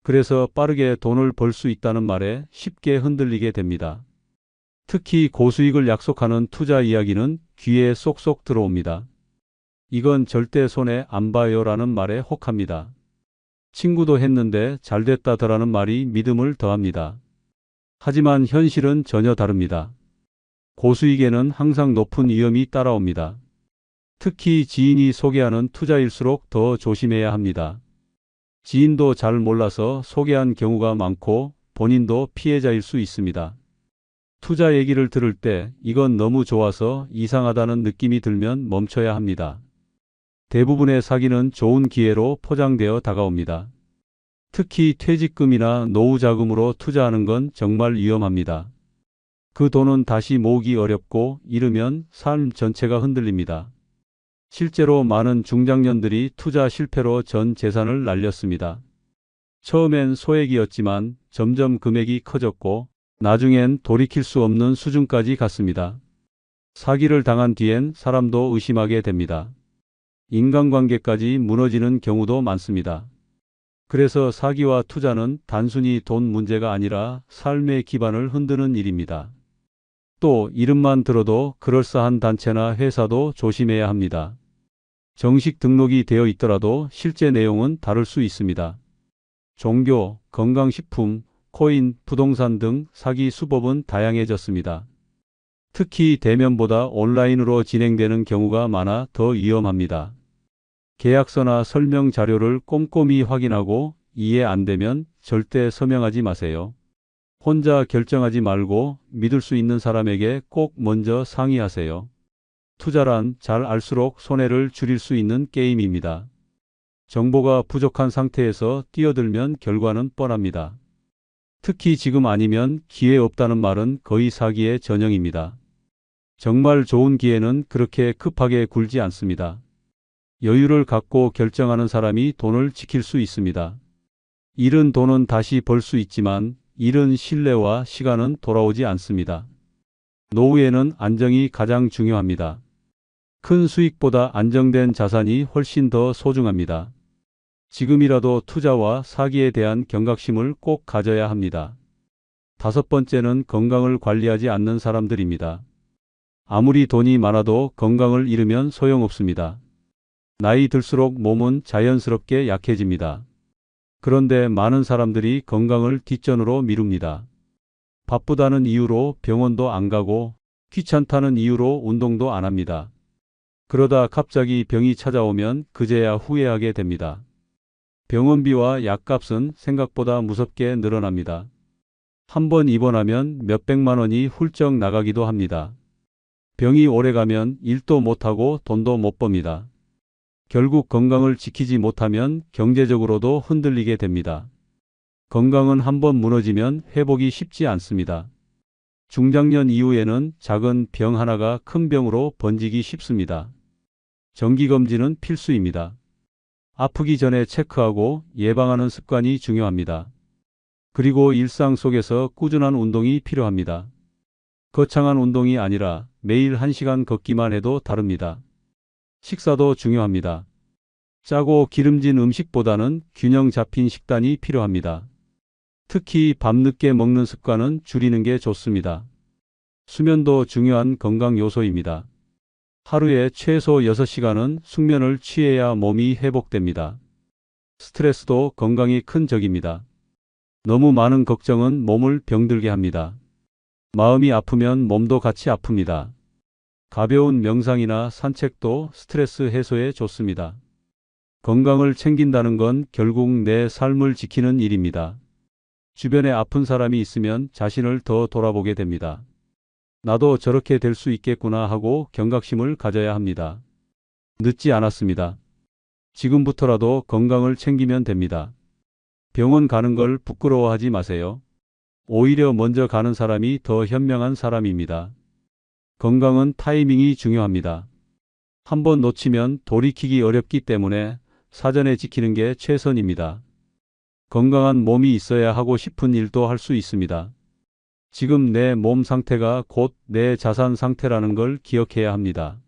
그래서 빠르게 돈을 벌 수 있다는 말에 쉽게 흔들리게 됩니다. 특히 고수익을 약속하는 투자 이야기는 귀에 쏙쏙 들어옵니다. 이건 절대 손해 안 봐요라는 말에 혹합니다. 친구도 했는데 잘됐다더라는 말이 믿음을 더합니다. 하지만 현실은 전혀 다릅니다. 고수익에는 항상 높은 위험이 따라옵니다. 특히 지인이 소개하는 투자일수록 더 조심해야 합니다. 지인도 잘 몰라서 소개한 경우가 많고 본인도 피해자일 수 있습니다. 투자 얘기를 들을 때 이건 너무 좋아서 이상하다는 느낌이 들면 멈춰야 합니다. 대부분의 사기는 좋은 기회로 포장되어 다가옵니다. 특히 퇴직금이나 노후 자금으로 투자하는 건 정말 위험합니다. 그 돈은 다시 모으기 어렵고 잃으면 삶 전체가 흔들립니다. 실제로 많은 중장년들이 투자 실패로 전 재산을 날렸습니다. 처음엔 소액이었지만 점점 금액이 커졌고 나중엔 돌이킬 수 없는 수준까지 갔습니다. 사기를 당한 뒤엔 사람도 의심하게 됩니다. 인간관계까지 무너지는 경우도 많습니다. 그래서 사기와 투자는 단순히 돈 문제가 아니라 삶의 기반을 흔드는 일입니다. 또 이름만 들어도 그럴싸한 단체나 회사도 조심해야 합니다. 정식 등록이 되어 있더라도 실제 내용은 다를 수 있습니다. 종교, 건강식품, 코인, 부동산 등 사기 수법은 다양해졌습니다. 특히 대면보다 온라인으로 진행되는 경우가 많아 더 위험합니다. 계약서나 설명 자료를 꼼꼼히 확인하고 이해 안 되면 절대 서명하지 마세요. 혼자 결정하지 말고 믿을 수 있는 사람에게 꼭 먼저 상의하세요. 투자란 잘 알수록 손해를 줄일 수 있는 게임입니다. 정보가 부족한 상태에서 뛰어들면 결과는 뻔합니다. 특히 지금 아니면 기회 없다는 말은 거의 사기의 전형입니다. 정말 좋은 기회는 그렇게 급하게 굴지 않습니다. 여유를 갖고 결정하는 사람이 돈을 지킬 수 있습니다. 잃은 돈은 다시 벌 수 있지만 잃은 신뢰와 시간은 돌아오지 않습니다. 노후에는 안정이 가장 중요합니다. 큰 수익보다 안정된 자산이 훨씬 더 소중합니다. 지금이라도 투자와 사기에 대한 경각심을 꼭 가져야 합니다. 다섯 번째는 건강을 관리하지 않는 사람들입니다. 아무리 돈이 많아도 건강을 잃으면 소용없습니다. 나이 들수록 몸은 자연스럽게 약해집니다. 그런데 많은 사람들이 건강을 뒷전으로 미룹니다. 바쁘다는 이유로 병원도 안 가고 귀찮다는 이유로 운동도 안 합니다. 그러다 갑자기 병이 찾아오면 그제야 후회하게 됩니다. 병원비와 약값은 생각보다 무섭게 늘어납니다. 한 번 입원하면 몇백만 원이 훌쩍 나가기도 합니다. 병이 오래가면 일도 못하고 돈도 못 법니다. 결국 건강을 지키지 못하면 경제적으로도 흔들리게 됩니다. 건강은 한번 무너지면 회복이 쉽지 않습니다. 중장년 이후에는 작은 병 하나가 큰 병으로 번지기 쉽습니다. 정기검진은 필수입니다. 아프기 전에 체크하고 예방하는 습관이 중요합니다. 그리고 일상 속에서 꾸준한 운동이 필요합니다. 거창한 운동이 아니라 매일 1시간 걷기만 해도 다릅니다. 식사도 중요합니다. 짜고 기름진 음식보다는 균형 잡힌 식단이 필요합니다. 특히 밤늦게 먹는 습관은 줄이는 게 좋습니다. 수면도 중요한 건강 요소입니다. 하루에 최소 6시간은 숙면을 취해야 몸이 회복됩니다. 스트레스도 건강에 큰 적입니다. 너무 많은 걱정은 몸을 병들게 합니다. 마음이 아프면 몸도 같이 아픕니다. 가벼운 명상이나 산책도 스트레스 해소에 좋습니다. 건강을 챙긴다는 건 결국 내 삶을 지키는 일입니다. 주변에 아픈 사람이 있으면 자신을 더 돌아보게 됩니다. 나도 저렇게 될 수 있겠구나 하고 경각심을 가져야 합니다. 늦지 않았습니다. 지금부터라도 건강을 챙기면 됩니다. 병원 가는 걸 부끄러워하지 마세요. 오히려 먼저 가는 사람이 더 현명한 사람입니다. 건강은 타이밍이 중요합니다. 한번 놓치면 돌이키기 어렵기 때문에 사전에 지키는 게 최선입니다. 건강한 몸이 있어야 하고 싶은 일도 할 수 있습니다. 지금 내 몸 상태가 곧 내 자산 상태라는 걸 기억해야 합니다.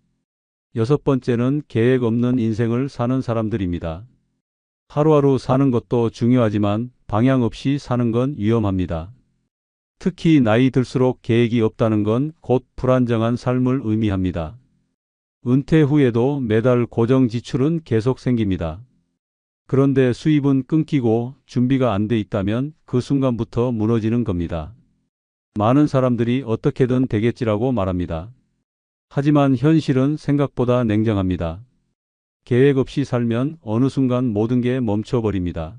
여섯 번째는 계획 없는 인생을 사는 사람들입니다. 하루하루 사는 것도 중요하지만 방향 없이 사는 건 위험합니다. 특히 나이 들수록 계획이 없다는 건 곧 불안정한 삶을 의미합니다. 은퇴 후에도 매달 고정 지출은 계속 생깁니다. 그런데 수입은 끊기고 준비가 안 돼 있다면 그 순간부터 무너지는 겁니다. 많은 사람들이 어떻게든 되겠지라고 말합니다. 하지만 현실은 생각보다 냉정합니다. 계획 없이 살면 어느 순간 모든 게 멈춰버립니다.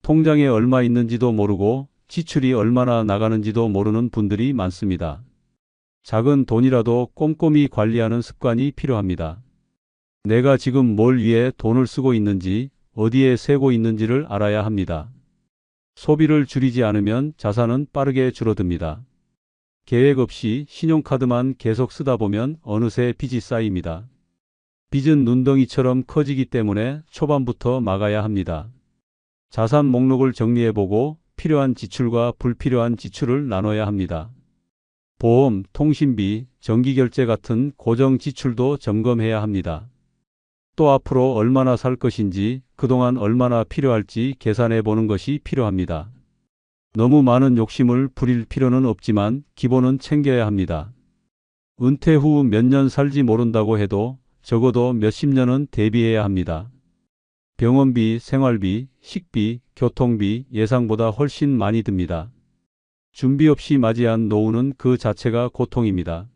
통장에 얼마 있는지도 모르고 지출이 얼마나 나가는지도 모르는 분들이 많습니다. 작은 돈이라도 꼼꼼히 관리하는 습관이 필요합니다. 내가 지금 뭘 위해 돈을 쓰고 있는지, 어디에 세고 있는지를 알아야 합니다. 소비를 줄이지 않으면 자산은 빠르게 줄어듭니다. 계획 없이 신용카드만 계속 쓰다 보면 어느새 빚이 쌓입니다. 빚은 눈덩이처럼 커지기 때문에 초반부터 막아야 합니다. 자산 목록을 정리해보고 필요한 지출과 불필요한 지출을 나눠야 합니다. 보험, 통신비, 전기결제 같은 고정 지출도 점검해야 합니다. 또 앞으로 얼마나 살 것인지, 그동안 얼마나 필요할지 계산해 보는 것이 필요합니다. 너무 많은 욕심을 부릴 필요는 없지만 기본은 챙겨야 합니다. 은퇴 후 몇 년 살지 모른다고 해도 적어도 몇십 년은 대비해야 합니다. 병원비, 생활비, 식비, 교통비 예상보다 훨씬 많이 듭니다. 준비 없이 맞이한 노후는 그 자체가 고통입니다.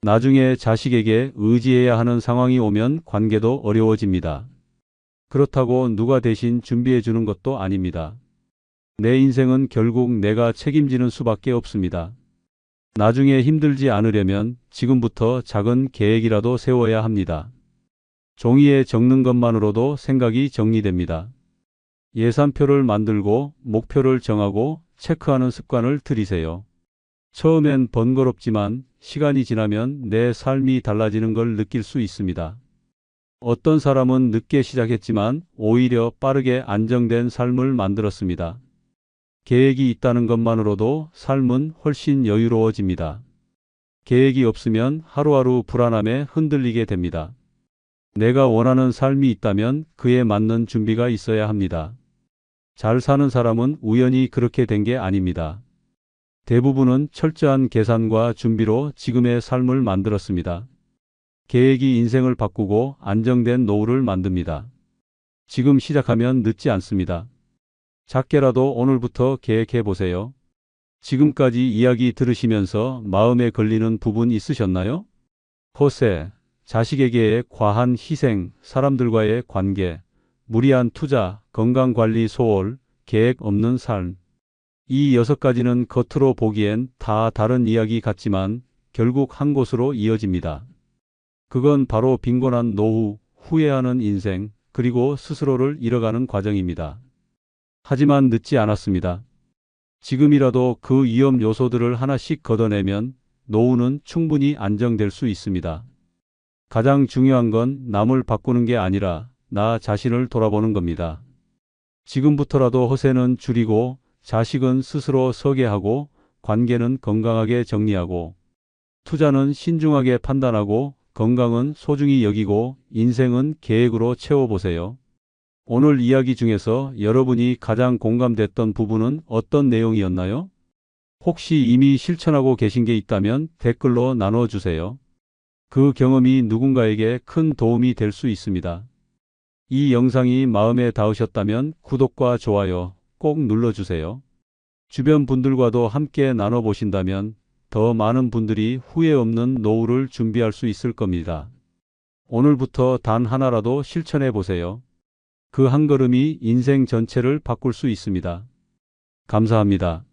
나중에 자식에게 의지해야 하는 상황이 오면 관계도 어려워집니다. 그렇다고 누가 대신 준비해 주는 것도 아닙니다. 내 인생은 결국 내가 책임지는 수밖에 없습니다. 나중에 힘들지 않으려면 지금부터 작은 계획이라도 세워야 합니다. 종이에 적는 것만으로도 생각이 정리됩니다. 예산표를 만들고 목표를 정하고 체크하는 습관을 들이세요. 처음엔 번거롭지만 시간이 지나면 내 삶이 달라지는 걸 느낄 수 있습니다. 어떤 사람은 늦게 시작했지만 오히려 빠르게 안정된 삶을 만들었습니다. 계획이 있다는 것만으로도 삶은 훨씬 여유로워집니다. 계획이 없으면 하루하루 불안함에 흔들리게 됩니다. 내가 원하는 삶이 있다면 그에 맞는 준비가 있어야 합니다. 잘 사는 사람은 우연히 그렇게 된 게 아닙니다. 대부분은 철저한 계산과 준비로 지금의 삶을 만들었습니다. 계획이 인생을 바꾸고 안정된 노후를 만듭니다. 지금 시작하면 늦지 않습니다. 작게라도 오늘부터 계획해 보세요. 지금까지 이야기 들으시면서 마음에 걸리는 부분 있으셨나요? 허세, 자식에게의 과한 희생, 사람들과의 관계, 무리한 투자, 건강관리 소홀, 계획 없는 삶. 이 6가지는 겉으로 보기엔 다 다른 이야기 같지만 결국 한 곳으로 이어집니다. 그건 바로 빈곤한 노후, 후회하는 인생, 그리고 스스로를 잃어가는 과정입니다. 하지만 늦지 않았습니다. 지금이라도 그 위험 요소들을 하나씩 걷어내면 노후는 충분히 안정될 수 있습니다. 가장 중요한 건 남을 바꾸는 게 아니라 나 자신을 돌아보는 겁니다. 지금부터라도 허세는 줄이고 자식은 스스로 서게 하고 관계는 건강하게 정리하고 투자는 신중하게 판단하고 건강은 소중히 여기고 인생은 계획으로 채워보세요. 오늘 이야기 중에서 여러분이 가장 공감됐던 부분은 어떤 내용이었나요? 혹시 이미 실천하고 계신 게 있다면 댓글로 나눠주세요. 그 경험이 누군가에게 큰 도움이 될 수 있습니다. 이 영상이 마음에 닿으셨다면 구독과 좋아요 꼭 눌러주세요. 주변 분들과도 함께 나눠보신다면 더 많은 분들이 후회 없는 노후를 준비할 수 있을 겁니다. 오늘부터 단 하나라도 실천해 보세요. 그 한 걸음이 인생 전체를 바꿀 수 있습니다. 감사합니다.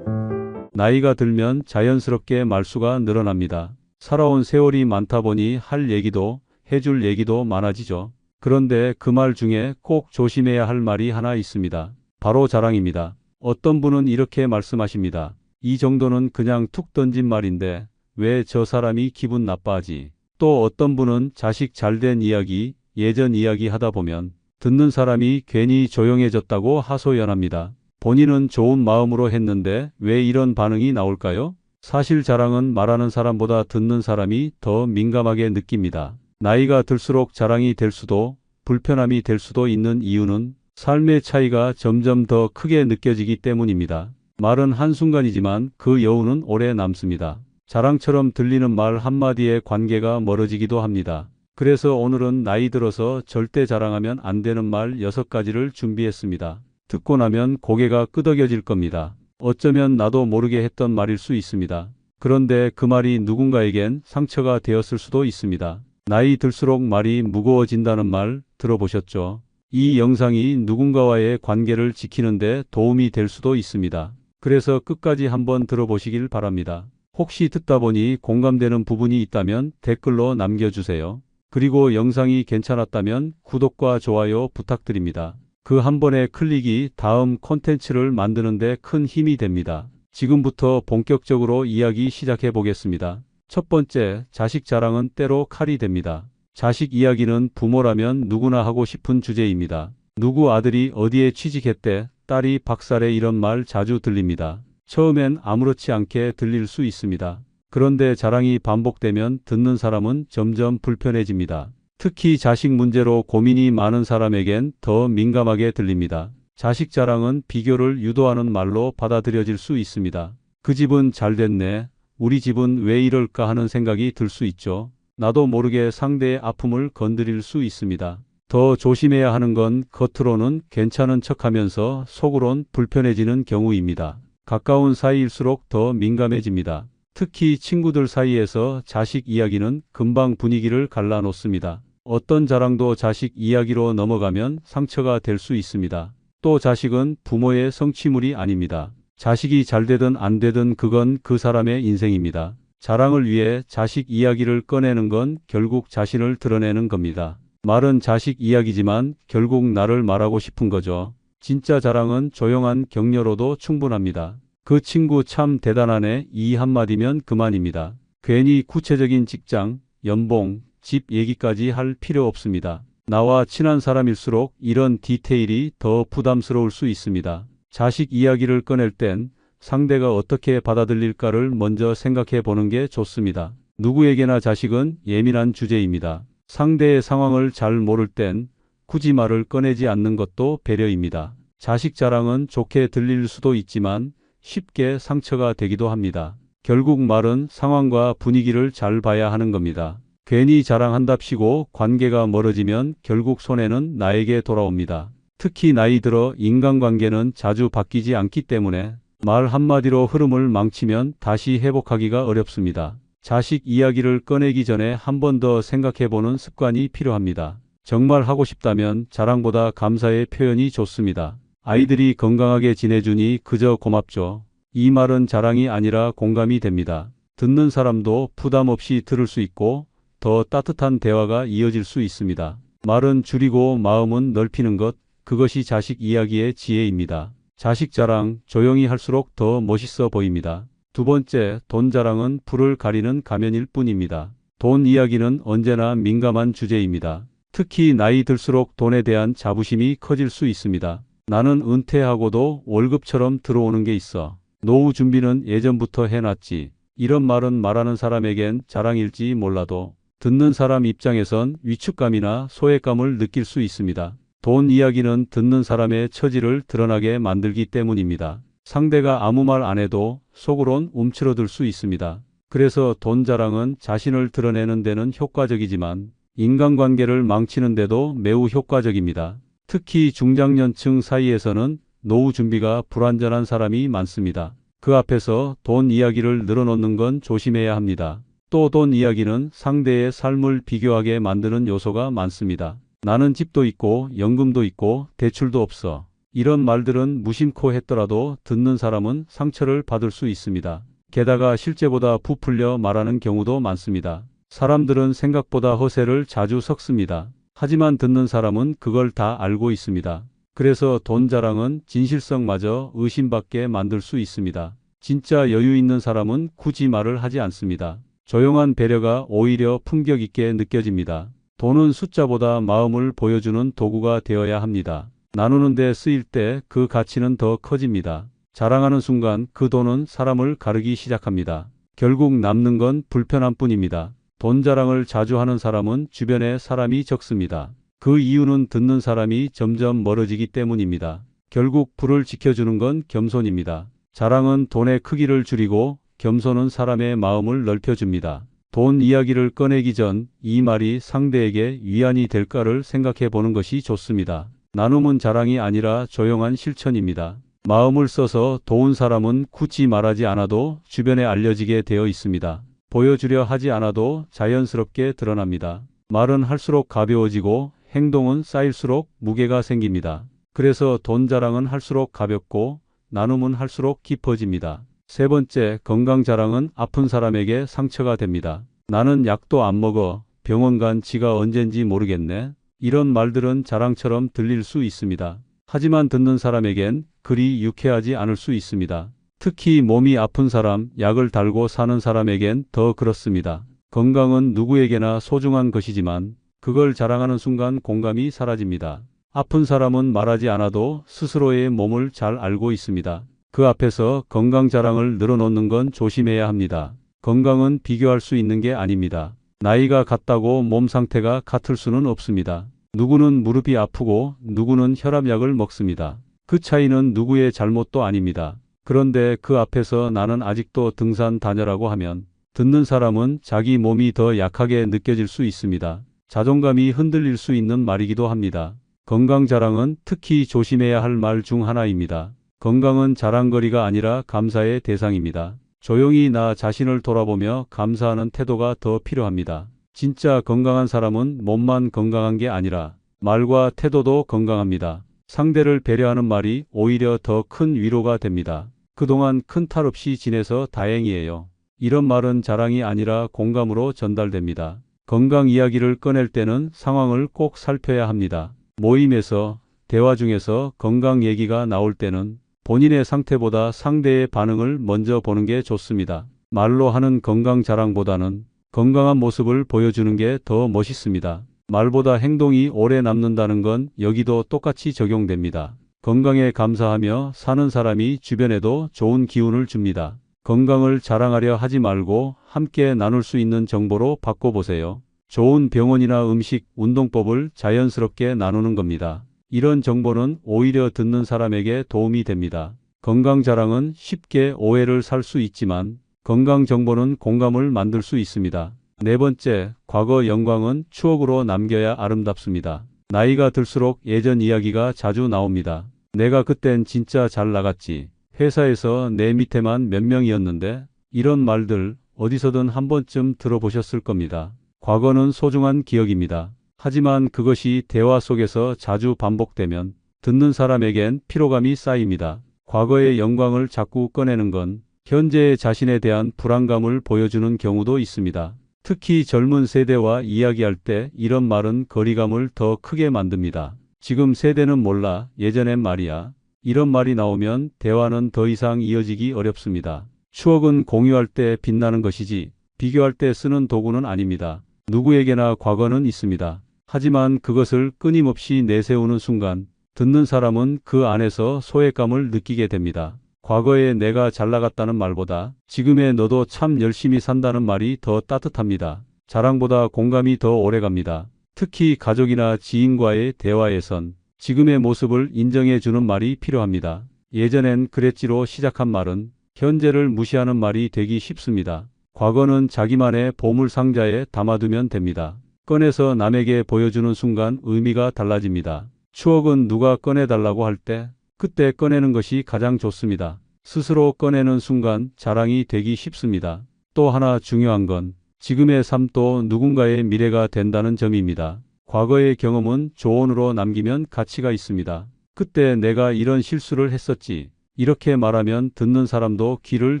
나이가 들면 자연스럽게 말수가 늘어납니다. 살아온 세월이 많다 보니 할 얘기도 해줄 얘기도 많아지죠. 그런데 그 말 중에 꼭 조심해야 할 말이 하나 있습니다. 바로 자랑입니다. 어떤 분은 이렇게 말씀하십니다. 이 정도는 그냥 툭 던진 말인데 왜 저 사람이 기분 나빠하지? 또 어떤 분은 자식 잘된 이야기, 예전 이야기 하다 보면 듣는 사람이 괜히 조용해졌다고 하소연합니다. 본인은 좋은 마음으로 했는데 왜 이런 반응이 나올까요? 사실 자랑은 말하는 사람보다 듣는 사람이 더 민감하게 느낍니다. 나이가 들수록 자랑이 될 수도 불편함이 될 수도 있는 이유는 삶의 차이가 점점 더 크게 느껴지기 때문입니다. 말은 한순간이지만 그 여운은 오래 남습니다. 자랑처럼 들리는 말 한마디에 관계가 멀어지기도 합니다. 그래서 오늘은 나이 들어서 절대 자랑하면 안 되는 말 6가지를 준비했습니다. 듣고 나면 고개가 끄덕여질 겁니다. 어쩌면 나도 모르게 했던 말일 수 있습니다. 그런데 그 말이 누군가에겐 상처가 되었을 수도 있습니다. 나이 들수록 말이 무거워진다는 말 들어보셨죠? 이 영상이 누군가와의 관계를 지키는데 도움이 될 수도 있습니다. 그래서 끝까지 한번 들어보시길 바랍니다. 혹시 듣다 보니 공감되는 부분이 있다면 댓글로 남겨주세요. 그리고 영상이 괜찮았다면 구독과 좋아요 부탁드립니다. 그 한 번의 클릭이 다음 콘텐츠를 만드는 데 큰 힘이 됩니다. 지금부터 본격적으로 이야기 시작해 보겠습니다. 첫 번째, 자식 자랑은 때로 칼이 됩니다. 자식 이야기는 부모라면 누구나 하고 싶은 주제입니다. 누구 아들이 어디에 취직했대, 딸이 박사래 이런 말 자주 들립니다. 처음엔 아무렇지 않게 들릴 수 있습니다. 그런데 자랑이 반복되면 듣는 사람은 점점 불편해집니다. 특히 자식 문제로 고민이 많은 사람에겐 더 민감하게 들립니다. 자식 자랑은 비교를 유도하는 말로 받아들여질 수 있습니다. 그 집은 잘 됐네, 우리 집은 왜 이럴까 하는 생각이 들 수 있죠. 나도 모르게 상대의 아픔을 건드릴 수 있습니다. 더 조심해야 하는 건 겉으로는 괜찮은 척하면서 속으론 불편해지는 경우입니다. 가까운 사이일수록 더 민감해집니다. 특히 친구들 사이에서 자식 이야기는 금방 분위기를 갈라놓습니다. 어떤 자랑도 자식 이야기로 넘어가면 상처가 될 수 있습니다. 또 자식은 부모의 성취물이 아닙니다. 자식이 잘 되든 안 되든 그건 그 사람의 인생입니다. 자랑을 위해 자식 이야기를 꺼내는 건 결국 자신을 드러내는 겁니다. 말은 자식 이야기지만 결국 나를 말하고 싶은 거죠. 진짜 자랑은 조용한 격려로도 충분합니다. 그 친구 참 대단하네 이 한마디면 그만입니다. 괜히 구체적인 직장, 연봉, 집 얘기까지 할 필요 없습니다. 나와 친한 사람일수록 이런 디테일이 더 부담스러울 수 있습니다. 자식 이야기를 꺼낼 땐 상대가 어떻게 받아들일까를 먼저 생각해 보는 게 좋습니다. 누구에게나 자식은 예민한 주제입니다. 상대의 상황을 잘 모를 땐 굳이 말을 꺼내지 않는 것도 배려입니다. 자식 자랑은 좋게 들릴 수도 있지만 쉽게 상처가 되기도 합니다. 결국 말은 상황과 분위기를 잘 봐야 하는 겁니다. 괜히 자랑한답시고 관계가 멀어지면 결국 손해는 나에게 돌아옵니다. 특히 나이 들어 인간관계는 자주 바뀌지 않기 때문에 말 한마디로 흐름을 망치면 다시 회복하기가 어렵습니다. 자식 이야기를 꺼내기 전에 한 번 더 생각해보는 습관이 필요합니다. 정말 하고 싶다면 자랑보다 감사의 표현이 좋습니다. 아이들이 건강하게 지내주니 그저 고맙죠. 이 말은 자랑이 아니라 공감이 됩니다. 듣는 사람도 부담 없이 들을 수 있고 더 따뜻한 대화가 이어질 수 있습니다. 말은 줄이고 마음은 넓히는 것, 그것이 자식 이야기의 지혜입니다. 자식 자랑, 조용히 할수록 더 멋있어 보입니다. 두 번째, 돈 자랑은 불을 가리는 가면일 뿐입니다. 돈 이야기는 언제나 민감한 주제입니다. 특히 나이 들수록 돈에 대한 자부심이 커질 수 있습니다. 나는 은퇴하고도 월급처럼 들어오는 게 있어. 노후 준비는 예전부터 해놨지. 이런 말은 말하는 사람에겐 자랑일지 몰라도 듣는 사람 입장에선 위축감이나 소외감을 느낄 수 있습니다. 돈 이야기는 듣는 사람의 처지를 드러나게 만들기 때문입니다. 상대가 아무 말 안 해도 속으론 움츠러들 수 있습니다. 그래서 돈 자랑은 자신을 드러내는 데는 효과적이지만 인간관계를 망치는 데도 매우 효과적입니다. 특히 중장년층 사이에서는 노후 준비가 불완전한 사람이 많습니다. 그 앞에서 돈 이야기를 늘어놓는 건 조심해야 합니다. 또 돈 이야기는 상대의 삶을 비교하게 만드는 요소가 많습니다. 나는 집도 있고 연금도 있고 대출도 없어. 이런 말들은 무심코 했더라도 듣는 사람은 상처를 받을 수 있습니다. 게다가 실제보다 부풀려 말하는 경우도 많습니다. 사람들은 생각보다 허세를 자주 섞습니다. 하지만 듣는 사람은 그걸 다 알고 있습니다. 그래서 돈 자랑은 진실성마저 의심받게 만들 수 있습니다. 진짜 여유 있는 사람은 굳이 말을 하지 않습니다. 조용한 배려가 오히려 품격 있게 느껴집니다. 돈은 숫자보다 마음을 보여주는 도구가 되어야 합니다. 나누는 데 쓰일 때 그 가치는 더 커집니다. 자랑하는 순간 그 돈은 사람을 가르기 시작합니다. 결국 남는 건 불편함 뿐입니다. 돈 자랑을 자주 하는 사람은 주변에 사람이 적습니다. 그 이유는 듣는 사람이 점점 멀어지기 때문입니다. 결국 불을 지켜주는 건 겸손입니다. 자랑은 돈의 크기를 줄이고 겸손은 사람의 마음을 넓혀줍니다. 돈 이야기를 꺼내기 전 이 말이 상대에게 위안이 될까를 생각해 보는 것이 좋습니다. 나눔은 자랑이 아니라 조용한 실천입니다. 마음을 써서 도운 사람은 굳이 말하지 않아도 주변에 알려지게 되어 있습니다. 보여주려 하지 않아도 자연스럽게 드러납니다. 말은 할수록 가벼워지고 행동은 쌓일수록 무게가 생깁니다. 그래서 돈 자랑은 할수록 가볍고 나눔은 할수록 깊어집니다. 세 번째, 건강 자랑은 아픈 사람에게 상처가 됩니다. 나는 약도 안 먹어. 병원 간 지가 언젠지 모르겠네. 이런 말들은 자랑처럼 들릴 수 있습니다. 하지만 듣는 사람에겐 그리 유쾌하지 않을 수 있습니다. 특히 몸이 아픈 사람, 약을 달고 사는 사람에겐 더 그렇습니다. 건강은 누구에게나 소중한 것이지만 그걸 자랑하는 순간 공감이 사라집니다. 아픈 사람은 말하지 않아도 스스로의 몸을 잘 알고 있습니다. 그 앞에서 건강 자랑을 늘어놓는 건 조심해야 합니다. 건강은 비교할 수 있는 게 아닙니다. 나이가 같다고 몸 상태가 같을 수는 없습니다. 누구는 무릎이 아프고 누구는 혈압약을 먹습니다. 그 차이는 누구의 잘못도 아닙니다. 그런데 그 앞에서 나는 아직도 등산 다녀라고 하면 듣는 사람은 자기 몸이 더 약하게 느껴질 수 있습니다. 자존감이 흔들릴 수 있는 말이기도 합니다. 건강 자랑은 특히 조심해야 할 말 중 하나입니다. 건강은 자랑거리가 아니라 감사의 대상입니다. 조용히 나 자신을 돌아보며 감사하는 태도가 더 필요합니다. 진짜 건강한 사람은 몸만 건강한 게 아니라 말과 태도도 건강합니다. 상대를 배려하는 말이 오히려 더 큰 위로가 됩니다. 그동안 큰 탈 없이 지내서 다행이에요. 이런 말은 자랑이 아니라 공감으로 전달됩니다. 건강 이야기를 꺼낼 때는 상황을 꼭 살펴야 합니다. 모임에서, 대화 중에서 건강 얘기가 나올 때는 본인의 상태보다 상대의 반응을 먼저 보는 게 좋습니다. 말로 하는 건강 자랑보다는 건강한 모습을 보여주는 게 더 멋있습니다. 말보다 행동이 오래 남는다는 건 여기도 똑같이 적용됩니다. 건강에 감사하며 사는 사람이 주변에도 좋은 기운을 줍니다. 건강을 자랑하려 하지 말고 함께 나눌 수 있는 정보로 바꿔보세요. 좋은 병원이나 음식, 운동법을 자연스럽게 나누는 겁니다. 이런 정보는 오히려 듣는 사람에게 도움이 됩니다. 건강 자랑은 쉽게 오해를 살 수 있지만 건강 정보는 공감을 만들 수 있습니다. 네 번째, 과거 영광은 추억으로 남겨야 아름답습니다. 나이가 들수록 예전 이야기가 자주 나옵니다. 내가 그땐 진짜 잘 나갔지. 회사에서 내 밑에만 몇 명이었는데, 이런 말들 어디서든 한 번쯤 들어보셨을 겁니다. 과거는 소중한 기억입니다. 하지만 그것이 대화 속에서 자주 반복되면 듣는 사람에겐 피로감이 쌓입니다. 과거의 영광을 자꾸 꺼내는 건 현재의 자신에 대한 불안감을 보여주는 경우도 있습니다. 특히 젊은 세대와 이야기할 때 이런 말은 거리감을 더 크게 만듭니다. 지금 세대는 몰라, 예전엔 말이야. 이런 말이 나오면 대화는 더 이상 이어지기 어렵습니다. 추억은 공유할 때 빛나는 것이지 비교할 때 쓰는 도구는 아닙니다. 누구에게나 과거는 있습니다. 하지만 그것을 끊임없이 내세우는 순간 듣는 사람은 그 안에서 소외감을 느끼게 됩니다. 과거에 내가 잘 나갔다는 말보다 지금의 너도 참 열심히 산다는 말이 더 따뜻합니다. 자랑보다 공감이 더 오래갑니다. 특히 가족이나 지인과의 대화에선 지금의 모습을 인정해주는 말이 필요합니다. 예전엔 그랬지로 시작한 말은 현재를 무시하는 말이 되기 쉽습니다. 과거는 자기만의 보물상자에 담아두면 됩니다. 꺼내서 남에게 보여주는 순간 의미가 달라집니다. 추억은 누가 꺼내달라고 할 때 그때 꺼내는 것이 가장 좋습니다. 스스로 꺼내는 순간 자랑이 되기 쉽습니다. 또 하나 중요한 건 지금의 삶도 누군가의 미래가 된다는 점입니다. 과거의 경험은 조언으로 남기면 가치가 있습니다. 그때 내가 이런 실수를 했었지. 이렇게 말하면 듣는 사람도 귀를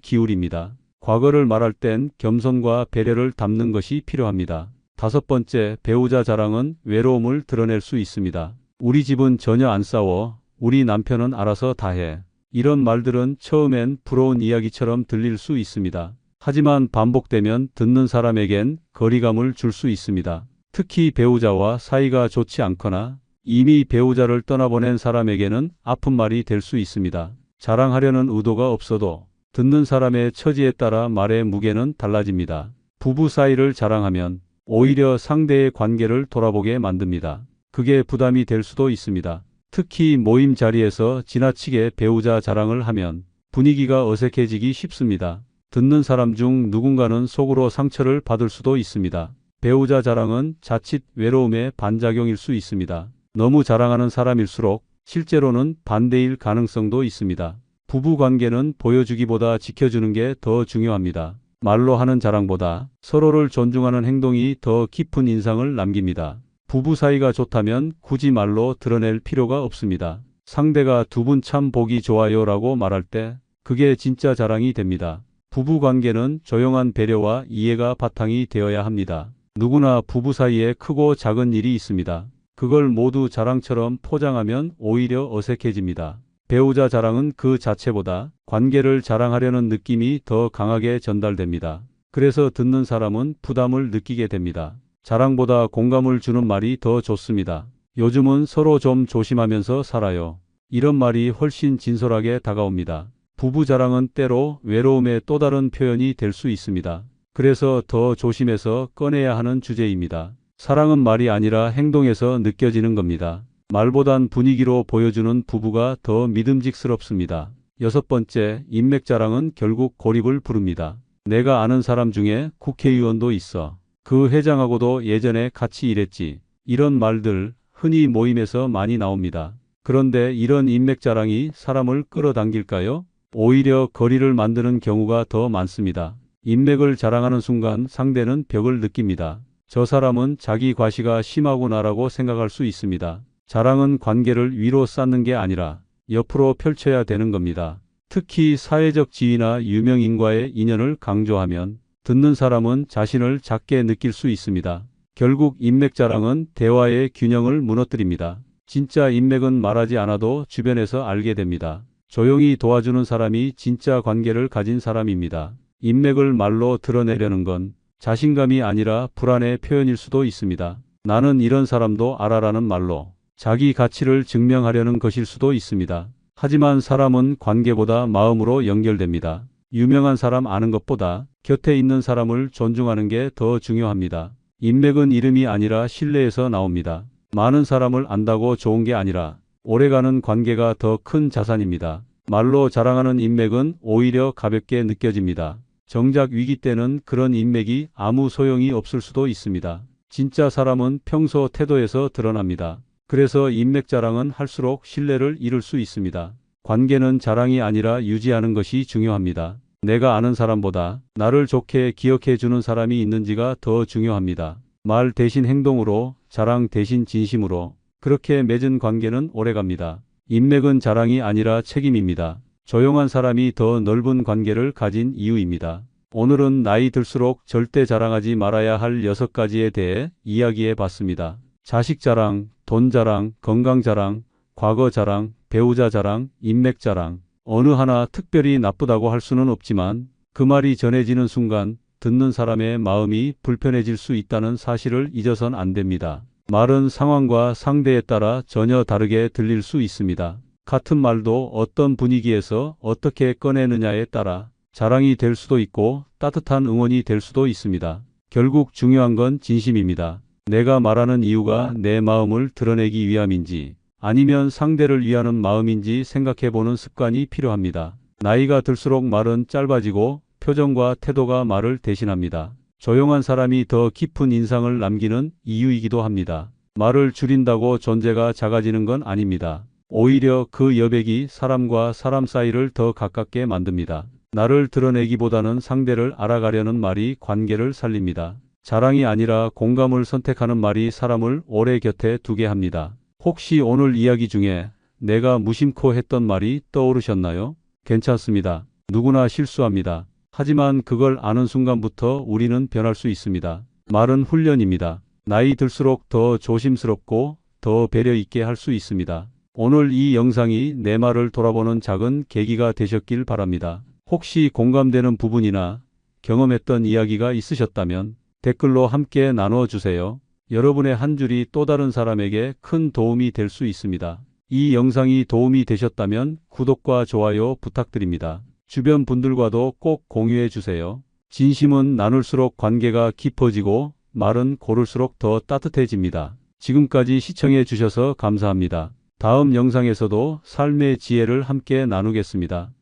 기울입니다. 과거를 말할 땐 겸손과 배려를 담는 것이 필요합니다. 다섯 번째, 배우자 자랑은 외로움을 드러낼 수 있습니다. 우리 집은 전혀 안 싸워. 우리 남편은 알아서 다 해. 이런 말들은 처음엔 부러운 이야기처럼 들릴 수 있습니다. 하지만 반복되면 듣는 사람에겐 거리감을 줄 수 있습니다. 특히 배우자와 사이가 좋지 않거나 이미 배우자를 떠나보낸 사람에게는 아픈 말이 될 수 있습니다. 자랑하려는 의도가 없어도 듣는 사람의 처지에 따라 말의 무게는 달라집니다. 부부 사이를 자랑하면 오히려 상대의 관계를 돌아보게 만듭니다. 그게 부담이 될 수도 있습니다. 특히 모임 자리에서 지나치게 배우자 자랑을 하면 분위기가 어색해지기 쉽습니다. 듣는 사람 중 누군가는 속으로 상처를 받을 수도 있습니다. 배우자 자랑은 자칫 외로움의 반작용일 수 있습니다. 너무 자랑하는 사람일수록 실제로는 반대일 가능성도 있습니다. 부부 관계는 보여주기보다 지켜주는 게 더 중요합니다. 말로 하는 자랑보다 서로를 존중하는 행동이 더 깊은 인상을 남깁니다. 부부 사이가 좋다면 굳이 말로 드러낼 필요가 없습니다. 상대가 두 분 참 보기 좋아요 라고 말할 때 그게 진짜 자랑이 됩니다. 부부 관계는 조용한 배려와 이해가 바탕이 되어야 합니다. 누구나 부부 사이에 크고 작은 일이 있습니다. 그걸 모두 자랑처럼 포장하면 오히려 어색해집니다. 배우자 자랑은 그 자체보다 관계를 자랑하려는 느낌이 더 강하게 전달됩니다. 그래서 듣는 사람은 부담을 느끼게 됩니다. 자랑보다 공감을 주는 말이 더 좋습니다. 요즘은 서로 좀 조심하면서 살아요. 이런 말이 훨씬 진솔하게 다가옵니다. 부부 자랑은 때로 외로움의 또 다른 표현이 될 수 있습니다. 그래서 더 조심해서 꺼내야 하는 주제입니다. 사랑은 말이 아니라 행동에서 느껴지는 겁니다. 말보단 분위기로 보여주는 부부가 더 믿음직스럽습니다. 여섯 번째, 인맥 자랑은 결국 고립을 부릅니다. 내가 아는 사람 중에 국회의원도 있어. 그 회장하고도 예전에 같이 일했지. 이런 말들 흔히 모임에서 많이 나옵니다. 그런데 이런 인맥 자랑이 사람을 끌어당길까요? 오히려 거리를 만드는 경우가 더 많습니다. 인맥을 자랑하는 순간 상대는 벽을 느낍니다. 저 사람은 자기 과시가 심하구나라고 생각할 수 있습니다. 자랑은 관계를 위로 쌓는 게 아니라 옆으로 펼쳐야 되는 겁니다. 특히 사회적 지위나 유명인과의 인연을 강조하면 듣는 사람은 자신을 작게 느낄 수 있습니다. 결국 인맥 자랑은 대화의 균형을 무너뜨립니다. 진짜 인맥은 말하지 않아도 주변에서 알게 됩니다. 조용히 도와주는 사람이 진짜 관계를 가진 사람입니다. 인맥을 말로 드러내려는 건 자신감이 아니라 불안의 표현일 수도 있습니다. 나는 이런 사람도 알아라는 말로 자기 가치를 증명하려는 것일 수도 있습니다. 하지만 사람은 관계보다 마음으로 연결됩니다. 유명한 사람 아는 것보다 곁에 있는 사람을 존중하는 게 더 중요합니다. 인맥은 이름이 아니라 신뢰에서 나옵니다. 많은 사람을 안다고 좋은 게 아니라 오래가는 관계가 더 큰 자산입니다. 말로 자랑하는 인맥은 오히려 가볍게 느껴집니다. 정작 위기 때는 그런 인맥이 아무 소용이 없을 수도 있습니다. 진짜 사람은 평소 태도에서 드러납니다. 그래서 인맥 자랑은 할수록 신뢰를 잃을 수 있습니다. 관계는 자랑이 아니라 유지하는 것이 중요합니다. 내가 아는 사람보다 나를 좋게 기억해 주는 사람이 있는지가 더 중요합니다. 말 대신 행동으로, 자랑 대신 진심으로 그렇게 맺은 관계는 오래갑니다. 인맥은 자랑이 아니라 책임입니다. 조용한 사람이 더 넓은 관계를 가진 이유입니다. 오늘은 나이 들수록 절대 자랑하지 말아야 할 6가지에 대해 이야기해 봤습니다. 자식 자랑, 돈 자랑, 건강 자랑, 과거 자랑, 배우자 자랑, 인맥 자랑. 어느 하나 특별히 나쁘다고 할 수는 없지만 그 말이 전해지는 순간 듣는 사람의 마음이 불편해질 수 있다는 사실을 잊어선 안 됩니다. 말은 상황과 상대에 따라 전혀 다르게 들릴 수 있습니다. 같은 말도 어떤 분위기에서 어떻게 꺼내느냐에 따라 자랑이 될 수도 있고 따뜻한 응원이 될 수도 있습니다. 결국 중요한 건 진심입니다. 내가 말하는 이유가 내 마음을 드러내기 위함인지 아니면 상대를 위하는 마음인지 생각해보는 습관이 필요합니다. 나이가 들수록 말은 짧아지고 표정과 태도가 말을 대신합니다. 조용한 사람이 더 깊은 인상을 남기는 이유이기도 합니다. 말을 줄인다고 존재가 작아지는 건 아닙니다. 오히려 그 여백이 사람과 사람 사이를 더 가깝게 만듭니다. 나를 드러내기보다는 상대를 알아가려는 말이 관계를 살립니다. 자랑이 아니라 공감을 선택하는 말이 사람을 오래 곁에 두게 합니다. 혹시 오늘 이야기 중에 내가 무심코 했던 말이 떠오르셨나요? 괜찮습니다. 누구나 실수합니다. 하지만 그걸 아는 순간부터 우리는 변할 수 있습니다. 말은 훈련입니다. 나이 들수록 더 조심스럽고 더 배려 있게 할 수 있습니다. 오늘 이 영상이 내 말을 돌아보는 작은 계기가 되셨길 바랍니다. 혹시 공감되는 부분이나 경험했던 이야기가 있으셨다면 댓글로 함께 나눠주세요. 여러분의 한 줄이 또 다른 사람에게 큰 도움이 될 수 있습니다. 이 영상이 도움이 되셨다면 구독과 좋아요 부탁드립니다. 주변 분들과도 꼭 공유해 주세요. 진심은 나눌수록 관계가 깊어지고 말은 고를수록 더 따뜻해집니다. 지금까지 시청해 주셔서 감사합니다. 다음 영상에서도 삶의 지혜를 함께 나누겠습니다.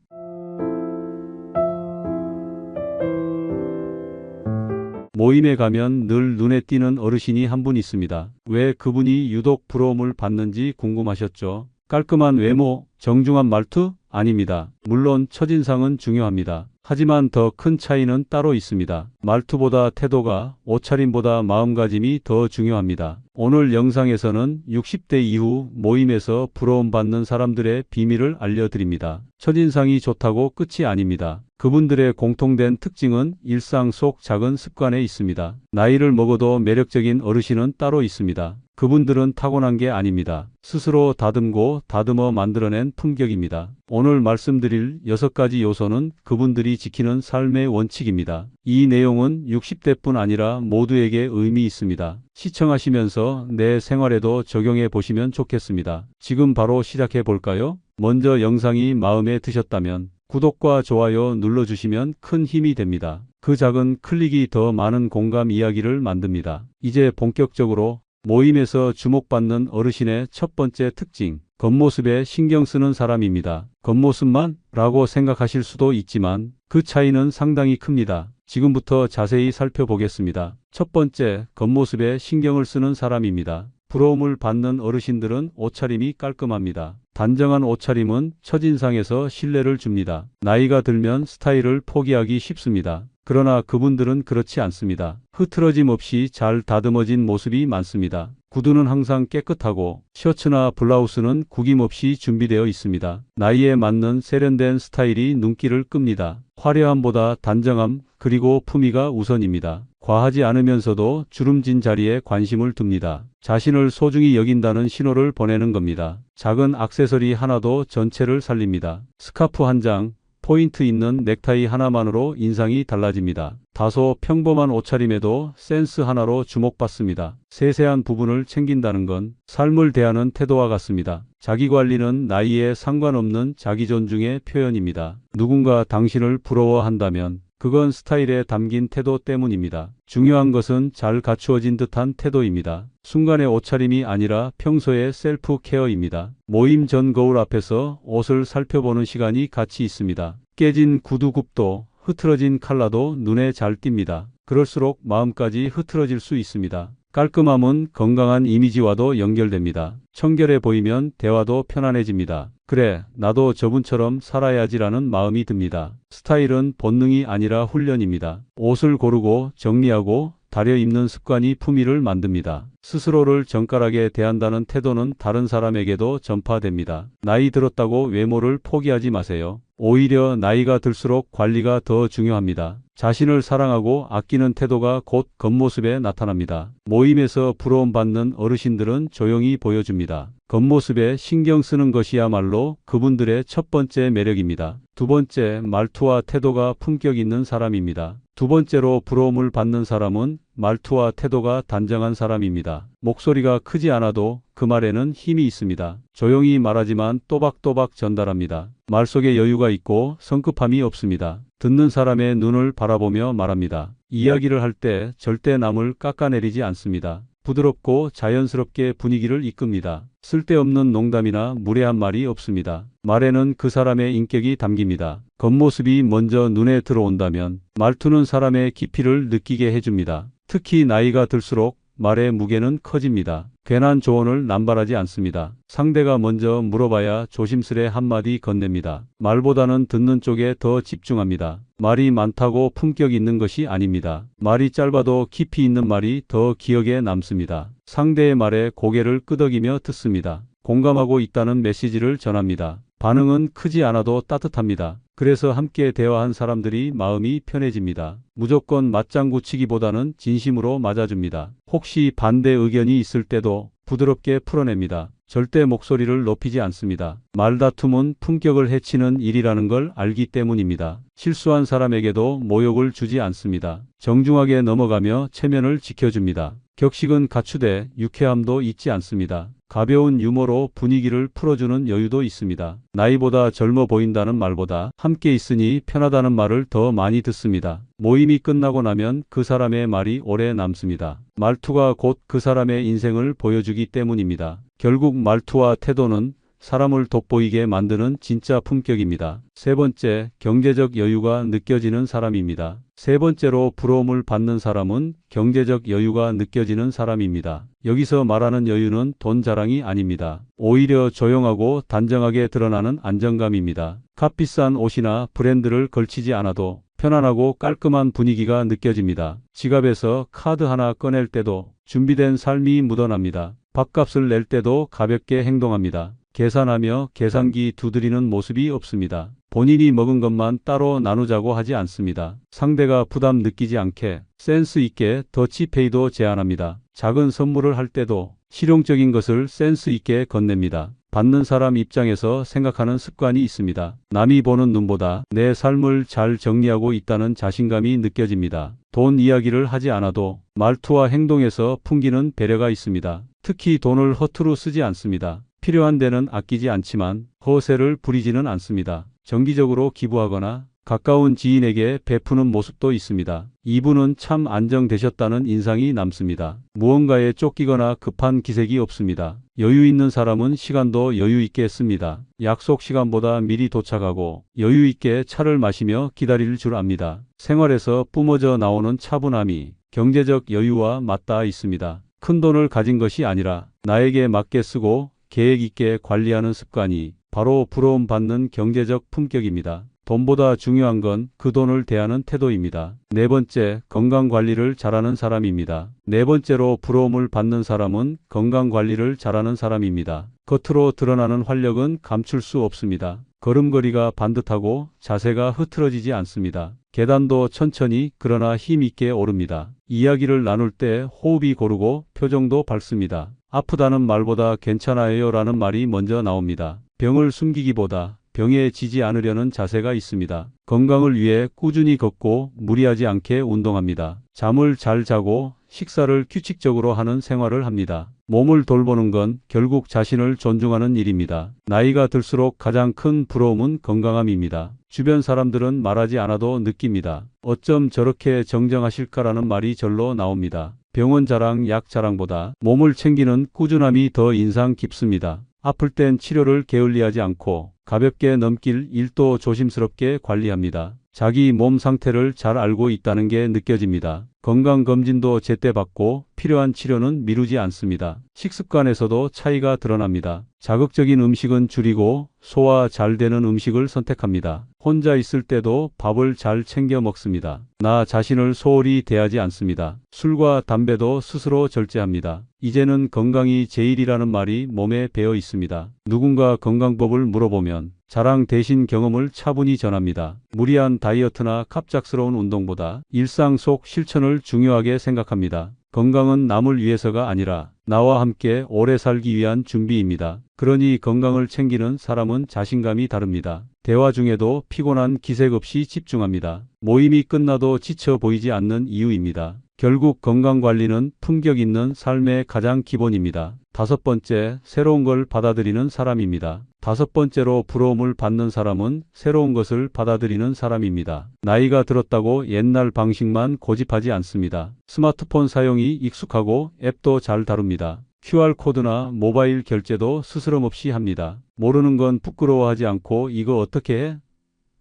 모임에 가면 늘 눈에 띄는 어르신이 한 분 있습니다. 왜 그분이 유독 부러움을 받는지 궁금하셨죠? 깔끔한 외모, 정중한 말투? 아닙니다. 물론 첫인상은 중요합니다. 하지만 더 큰 차이는 따로 있습니다. 말투보다 태도가, 옷차림보다 마음가짐이 더 중요합니다. 오늘 영상에서는 60대 이후 모임에서 부러움받는 사람들의 비밀을 알려드립니다. 첫인상이 좋다고 끝이 아닙니다. 그분들의 공통된 특징은 일상 속 작은 습관에 있습니다. 나이를 먹어도 매력적인 어르신은 따로 있습니다. 그분들은 타고난 게 아닙니다. 스스로 다듬고 다듬어 만들어낸 품격입니다. 오늘 말씀드릴 6가지 요소는 그분들이 지키는 삶의 원칙입니다. 이 내용은 60대뿐 아니라 모두에게 의미 있습니다. 시청하시면서 내 생활에도 적용해 보시면 좋겠습니다. 지금 바로 시작해 볼까요? 먼저 영상이 마음에 드셨다면 구독과 좋아요 눌러주시면 큰 힘이 됩니다. 그 작은 클릭이 더 많은 공감 이야기를 만듭니다. 이제 본격적으로 모임에서 주목받는 어르신의 첫 번째 특징, 겉모습에 신경 쓰는 사람입니다. 겉모습만? 라고 생각하실 수도 있지만 그 차이는 상당히 큽니다. 지금부터 자세히 살펴보겠습니다. 첫 번째, 겉모습에 신경을 쓰는 사람입니다. 부러움을 받는 어르신들은 옷차림이 깔끔합니다. 단정한 옷차림은 첫인상에서 신뢰를 줍니다. 나이가 들면 스타일을 포기하기 쉽습니다. 그러나 그분들은 그렇지 않습니다. 흐트러짐 없이 잘 다듬어진 모습이 많습니다. 구두는 항상 깨끗하고 셔츠나 블라우스는 구김없이 준비되어 있습니다. 나이에 맞는 세련된 스타일이 눈길을 끕니다. 화려함보다 단정함 그리고 품위가 우선입니다. 과하지 않으면서도 주름진 자리에 관심을 둡니다. 자신을 소중히 여긴다는 신호를 보내는 겁니다. 작은 액세서리 하나도 전체를 살립니다. 스카프 한 장, 포인트 있는 넥타이 하나만으로 인상이 달라집니다. 다소 평범한 옷차림에도 센스 하나로 주목받습니다. 세세한 부분을 챙긴다는 건 삶을 대하는 태도와 같습니다. 자기관리는 나이에 상관없는 자기존중의 표현입니다. 누군가 당신을 부러워한다면 그건 스타일에 담긴 태도 때문입니다. 중요한 것은 잘 갖추어진 듯한 태도입니다. 순간의 옷차림이 아니라 평소의 셀프 케어입니다. 모임 전 거울 앞에서 옷을 살펴보는 시간이 가치 있습니다. 깨진 구두굽도 흐트러진 컬러도 눈에 잘 띕니다. 그럴수록 마음까지 흐트러질 수 있습니다. 깔끔함은 건강한 이미지와도 연결됩니다. 청결해 보이면 대화도 편안해집니다. 그래, 나도 저분처럼 살아야지라는 마음이 듭니다. 스타일은 본능이 아니라 훈련입니다. 옷을 고르고 정리하고 다려 입는 습관이 품위를 만듭니다. 스스로를 정갈하게 대한다는 태도는 다른 사람에게도 전파됩니다. 나이 들었다고 외모를 포기하지 마세요. 오히려 나이가 들수록 관리가 더 중요합니다. 자신을 사랑하고 아끼는 태도가 곧 겉모습에 나타납니다. 모임에서 부러움받는 어르신들은 조용히 보여줍니다. 겉모습에 신경 쓰는 것이야말로 그분들의 첫 번째 매력입니다. 두 번째, 말투와 태도가 품격 있는 사람입니다. 두 번째로 부러움을 받는 사람은 말투와 태도가 단정한 사람입니다. 목소리가 크지 않아도 그 말에는 힘이 있습니다. 조용히 말하지만 또박또박 전달합니다. 말 속에 여유가 있고 성급함이 없습니다. 듣는 사람의 눈을 바라보며 말합니다. 이야기를 할 때 절대 남을 깎아내리지 않습니다. 부드럽고 자연스럽게 분위기를 이끕니다. 쓸데없는 농담이나 무례한 말이 없습니다. 말에는 그 사람의 인격이 담깁니다. 겉모습이 먼저 눈에 들어온다면 말투는 사람의 깊이를 느끼게 해줍니다. 특히 나이가 들수록 말의 무게는 커집니다. 괜한 조언을 남발하지 않습니다. 상대가 먼저 물어봐야 조심스레 한마디 건넵니다. 말보다는 듣는 쪽에 더 집중합니다. 말이 많다고 품격 있는 것이 아닙니다. 말이 짧아도 깊이 있는 말이 더 기억에 남습니다. 상대의 말에 고개를 끄덕이며 듣습니다. 공감하고 있다는 메시지를 전합니다. 반응은 크지 않아도 따뜻합니다. 그래서 함께 대화한 사람들이 마음이 편해집니다. 무조건 맞장구 치기보다는 진심으로 맞아줍니다. 혹시 반대 의견이 있을 때도 부드럽게 풀어냅니다. 절대 목소리를 높이지 않습니다. 말다툼은 품격을 해치는 일이라는 걸 알기 때문입니다. 실수한 사람에게도 모욕을 주지 않습니다. 정중하게 넘어가며 체면을 지켜줍니다. 격식은 갖추되 유쾌함도 잊지 않습니다. 가벼운 유머로 분위기를 풀어주는 여유도 있습니다. 나이보다 젊어 보인다는 말보다 함께 있으니 편하다는 말을 더 많이 듣습니다. 모임이 끝나고 나면 그 사람의 말이 오래 남습니다. 말투가 곧 그 사람의 인생을 보여주기 때문입니다. 결국 말투와 태도는 사람을 돋보이게 만드는 진짜 품격입니다. 세 번째, 경제적 여유가 느껴지는 사람입니다. 세 번째로 부러움을 받는 사람은 경제적 여유가 느껴지는 사람입니다. 여기서 말하는 여유는 돈 자랑이 아닙니다. 오히려 조용하고 단정하게 드러나는 안정감입니다. 값비싼 옷이나 브랜드를 걸치지 않아도 편안하고 깔끔한 분위기가 느껴집니다. 지갑에서 카드 하나 꺼낼 때도 준비된 삶이 묻어납니다. 밥값을 낼 때도 가볍게 행동합니다. 계산하며 계산기 두드리는 모습이 없습니다. 본인이 먹은 것만 따로 나누자고 하지 않습니다. 상대가 부담 느끼지 않게 센스 있게 더치페이도 제안합니다. 작은 선물을 할 때도 실용적인 것을 센스 있게 건넵니다. 받는 사람 입장에서 생각하는 습관이 있습니다. 남이 보는 눈보다 내 삶을 잘 정리하고 있다는 자신감이 느껴집니다. 돈 이야기를 하지 않아도 말투와 행동에서 풍기는 배려가 있습니다. 특히 돈을 허투루 쓰지 않습니다. 필요한 데는 아끼지 않지만 허세를 부리지는 않습니다. 정기적으로 기부하거나 가까운 지인에게 베푸는 모습도 있습니다. 이분은 참 안정되셨다는 인상이 남습니다. 무언가에 쫓기거나 급한 기색이 없습니다. 여유 있는 사람은 시간도 여유 있게 씁니다. 약속 시간보다 미리 도착하고 여유 있게 차를 마시며 기다릴 줄 압니다. 생활에서 뿜어져 나오는 차분함이 경제적 여유와 맞닿아 있습니다. 큰 돈을 가진 것이 아니라 나에게 맞게 쓰고 계획 있게 관리하는 습관이 바로 부러움 받는 경제적 품격입니다. 돈보다 중요한 건 그 돈을 대하는 태도입니다. 네 번째, 건강 관리를 잘하는 사람입니다. 네 번째로 부러움을 받는 사람은 건강 관리를 잘하는 사람입니다. 겉으로 드러나는 활력은 감출 수 없습니다. 걸음걸이가 반듯하고 자세가 흐트러지지 않습니다. 계단도 천천히 그러나 힘 있게 오릅니다. 이야기를 나눌 때 호흡이 고르고 표정도 밝습니다. 아프다는 말보다 괜찮아요 라는 말이 먼저 나옵니다. 병을 숨기기보다 병에 지지 않으려는 자세가 있습니다. 건강을 위해 꾸준히 걷고 무리하지 않게 운동합니다. 잠을 잘 자고 식사를 규칙적으로 하는 생활을 합니다. 몸을 돌보는 건 결국 자신을 존중하는 일입니다. 나이가 들수록 가장 큰 부러움은 건강함입니다. 주변 사람들은 말하지 않아도 느낍니다. 어쩜 저렇게 정정하실까라는 말이 절로 나옵니다. 병원 자랑, 약 자랑보다 몸을 챙기는 꾸준함이 더 인상 깊습니다. 아플 땐 치료를 게을리하지 않고 가볍게 넘길 일도 조심스럽게 관리합니다. 자기 몸 상태를 잘 알고 있다는 게 느껴집니다. 건강검진도 제때 받고 필요한 치료는 미루지 않습니다. 식습관에서도 차이가 드러납니다. 자극적인 음식은 줄이고 소화 잘 되는 음식을 선택합니다. 혼자 있을 때도 밥을 잘 챙겨 먹습니다. 나 자신을 소홀히 대하지 않습니다. 술과 담배도 스스로 절제합니다. 이제는 건강이 제일이라는 말이 몸에 배어 있습니다. 누군가 건강법을 물어보면 자랑 대신 경험을 차분히 전합니다. 무리한 다이어트나 갑작스러운 운동보다 일상 속 실천을 중요하게 생각합니다. 건강은 남을 위해서가 아니라 나와 함께 오래 살기 위한 준비입니다. 그러니 건강을 챙기는 사람은 자신감이 다릅니다. 대화 중에도 피곤한 기색 없이 집중합니다. 모임이 끝나도 지쳐 보이지 않는 이유입니다. 결국 건강관리는 품격 있는 삶의 가장 기본입니다. 다섯 번째, 새로운 걸 받아들이는 사람입니다. 다섯 번째로 부러움을 받는 사람은 새로운 것을 받아들이는 사람입니다. 나이가 들었다고 옛날 방식만 고집하지 않습니다. 스마트폰 사용이 익숙하고 앱도 잘 다룹니다. QR코드나 모바일 결제도 스스럼 없이 합니다. 모르는 건 부끄러워하지 않고 이거 어떻게 해?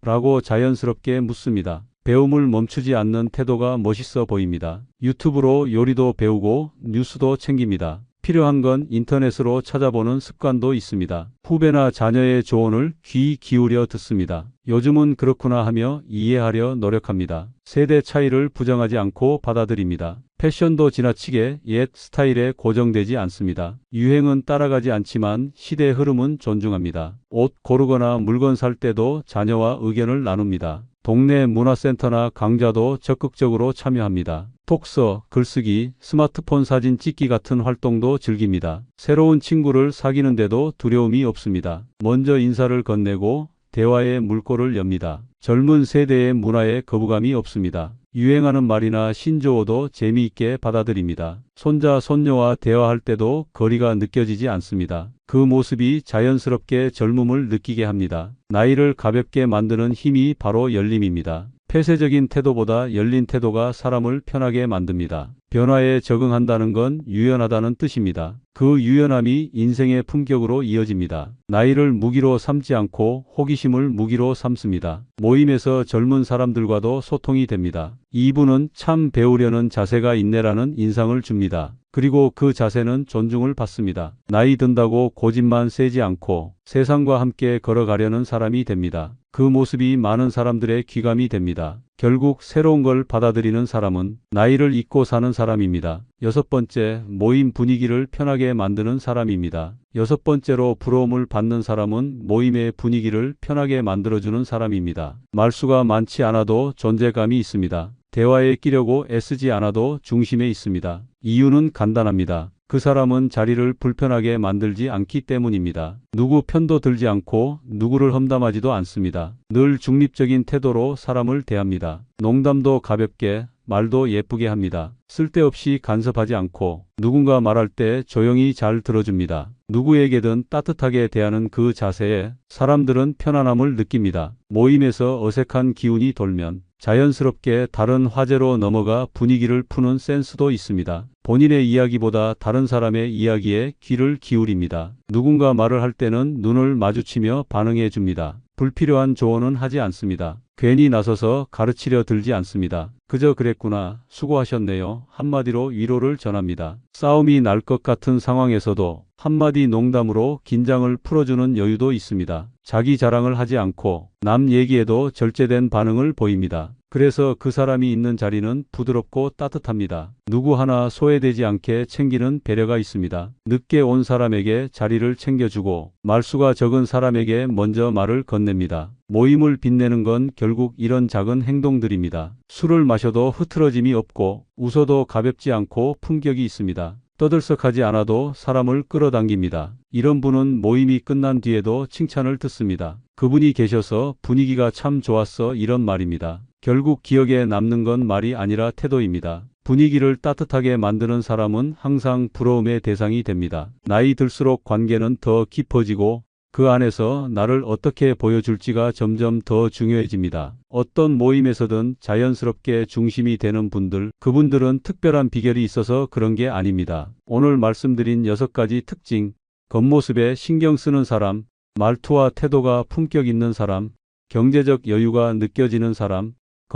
라고 자연스럽게 묻습니다. 배움을 멈추지 않는 태도가 멋있어 보입니다. 유튜브로 요리도 배우고 뉴스도 챙깁니다. 필요한 건 인터넷으로 찾아보는 습관도 있습니다. 후배나 자녀의 조언을 귀 기울여 듣습니다. 요즘은 그렇구나 하며 이해하려 노력합니다. 세대 차이를 부정하지 않고 받아들입니다. 패션도 지나치게 옛 스타일에 고정되지 않습니다. 유행은 따라가지 않지만 시대의 흐름은 존중합니다. 옷 고르거나 물건 살 때도 자녀와 의견을 나눕니다. 동네 문화센터나 강좌도 적극적으로 참여합니다. 독서, 글쓰기, 스마트폰 사진 찍기 같은 활동도 즐깁니다. 새로운 친구를 사귀는데도 두려움이 없습니다. 먼저 인사를 건네고 대화의 물꼬를 엽니다. 젊은 세대의 문화에 거부감이 없습니다. 유행하는 말이나 신조어도 재미있게 받아들입니다. 손자, 손녀와 대화할 때도 거리가 느껴지지 않습니다. 그 모습이 자연스럽게 젊음을 느끼게 합니다. 나이를 가볍게 만드는 힘이 바로 열림입니다. 폐쇄적인 태도보다 열린 태도가 사람을 편하게 만듭니다. 변화에 적응한다는 건 유연하다는 뜻입니다. 그 유연함이 인생의 품격으로 이어집니다. 나이를 무기로 삼지 않고 호기심을 무기로 삼습니다. 모임에서 젊은 사람들과도 소통이 됩니다. 이분은 참 배우려는 자세가 있네라는 인상을 줍니다. 그리고 그 자세는 존중을 받습니다. 나이 든다고 고집만 세지 않고 세상과 함께 걸어가려는 사람이 됩니다. 그 모습이 많은 사람들의 귀감이 됩니다. 결국 새로운 걸 받아들이는 사람은 나이를 잊고 사는 사람입니다. 여섯 번째, 모임 분위기를 편하게 만드는 사람입니다. 여섯 번째로 부러움을 받는 사람은 모임의 분위기를 편하게 만들어주는 사람입니다. 말수가 많지 않아도 존재감이 있습니다. 대화에 끼려고 애쓰지 않아도 중심에 있습니다. 이유는 간단합니다. 그 사람은 자리를 불편하게 만들지 않기 때문입니다. 누구 편도 들지 않고 누구를 험담하지도 않습니다. 늘 중립적인 태도로 사람을 대합니다. 농담도 가볍게, 말도 예쁘게 합니다. 쓸데없이 간섭하지 않고 누군가 말할 때 조용히 잘 들어줍니다. 누구에게든 따뜻하게 대하는 그 자세에 사람들은 편안함을 느낍니다. 모임에서 어색한 기운이 돌면 자연스럽게 다른 화제로 넘어가 분위기를 푸는 센스도 있습니다. 본인의 이야기보다 다른 사람의 이야기에 귀를 기울입니다. 누군가 말을 할 때는 눈을 마주치며 반응해 줍니다. 불필요한 조언은 하지 않습니다. 괜히 나서서 가르치려 들지 않습니다. 그저 그랬구나, 수고하셨네요, 한마디로 위로를 전합니다. 싸움이 날 것 같은 상황에서도 한마디 농담으로 긴장을 풀어주는 여유도 있습니다. 자기 자랑을 하지 않고 남 얘기에도 절제된 반응을 보입니다. 그래서 그 사람이 있는 자리는 부드럽고 따뜻합니다. 누구 하나 소외되지 않게 챙기는 배려가 있습니다. 늦게 온 사람에게 자리를 챙겨주고 말수가 적은 사람에게 먼저 말을 건넵니다. 모임을 빛내는 건 결국 이런 작은 행동들입니다. 술을 마셔도 흐트러짐이 없고 웃어도 가볍지 않고 품격이 있습니다. 떠들썩하지 않아도 사람을 끌어당깁니다. 이런 분은 모임이 끝난 뒤에도 칭찬을 듣습니다. 그분이 계셔서 분위기가 참 좋았어, 이런 말입니다. 결국 기억에 남는 건 말이 아니라 태도입니다. 분위기를 따뜻하게 만드는 사람은 항상 부러움의 대상이 됩니다. 나이 들수록 관계는 더 깊어지고 그 안에서 나를 어떻게 보여줄지가 점점 더 중요해집니다. 어떤 모임에서든 자연스럽게 중심이 되는 분들, 그분들은 특별한 비결이 있어서 그런 게 아닙니다. 오늘 말씀드린 6가지 특징, 겉모습에 신경 쓰는 사람, 말투와 태도가 품격 있는 사람, 경제적 여유가 느껴지는 사람,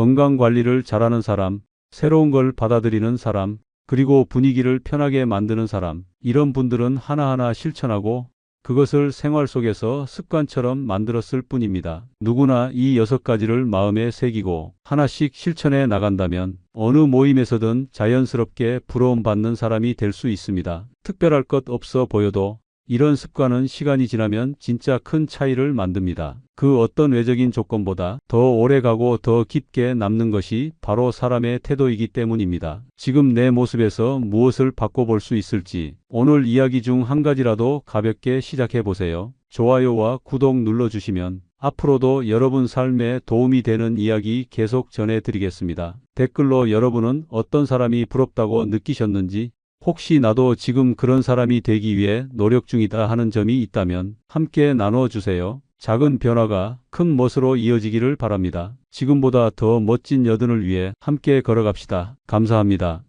건강관리를 잘하는 사람, 새로운 걸 받아들이는 사람, 그리고 분위기를 편하게 만드는 사람, 이런 분들은 하나하나 실천하고 그것을 생활 속에서 습관처럼 만들었을 뿐입니다. 누구나 이 6가지를 마음에 새기고 하나씩 실천해 나간다면 어느 모임에서든 자연스럽게 부러움받는 사람이 될 수 있습니다. 특별할 것 없어 보여도 이런 습관은 시간이 지나면 진짜 큰 차이를 만듭니다. 그 어떤 외적인 조건보다 더 오래가고 더 깊게 남는 것이 바로 사람의 태도이기 때문입니다. 지금 내 모습에서 무엇을 바꿔볼 수 있을지 오늘 이야기 중 한 가지라도 가볍게 시작해 보세요. 좋아요와 구독 눌러주시면 앞으로도 여러분 삶에 도움이 되는 이야기 계속 전해드리겠습니다. 댓글로 여러분은 어떤 사람이 부럽다고 느끼셨는지, 혹시 나도 지금 그런 사람이 되기 위해 노력 중이다 하는 점이 있다면 함께 나눠주세요. 작은 변화가 큰 멋으로 이어지기를 바랍니다. 지금보다 더 멋진 여든을 위해 함께 걸어갑시다. 감사합니다.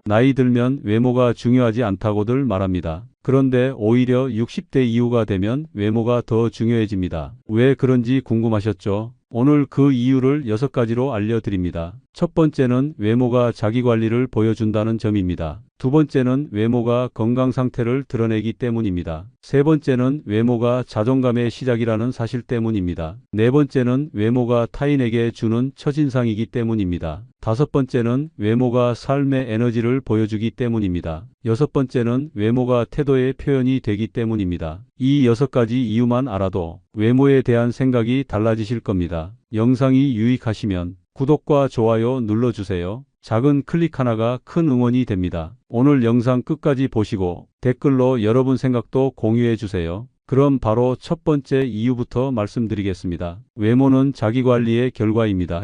나이 들면 외모가 중요하지 않다고들 말합니다. 그런데 오히려 60대 이후가 되면 외모가 더 중요해집니다. 왜 그런지 궁금하셨죠? 오늘 그 이유를 6가지로 알려드립니다. 첫 번째는 외모가 자기관리를 보여준다는 점입니다. 두 번째는 외모가 건강 상태를 드러내기 때문입니다. 세 번째는 외모가 자존감의 시작이라는 사실 때문입니다. 네 번째는 외모가 타인에게 주는 첫인상이기 때문입니다. 다섯 번째는 외모가 삶의 에너지를 보여주기 때문입니다. 여섯 번째는 외모가 태도의 표현이 되기 때문입니다. 이 6가지 이유만 알아도 외모에 대한 생각이 달라지실 겁니다. 영상이 유익하시면 구독과 좋아요 눌러주세요. 작은 클릭 하나가 큰 응원이 됩니다. 오늘 영상 끝까지 보시고 댓글로 여러분 생각도 공유해 주세요. 그럼 바로 첫 번째 이유부터 말씀드리겠습니다. 외모는 자기관리의 결과입니다.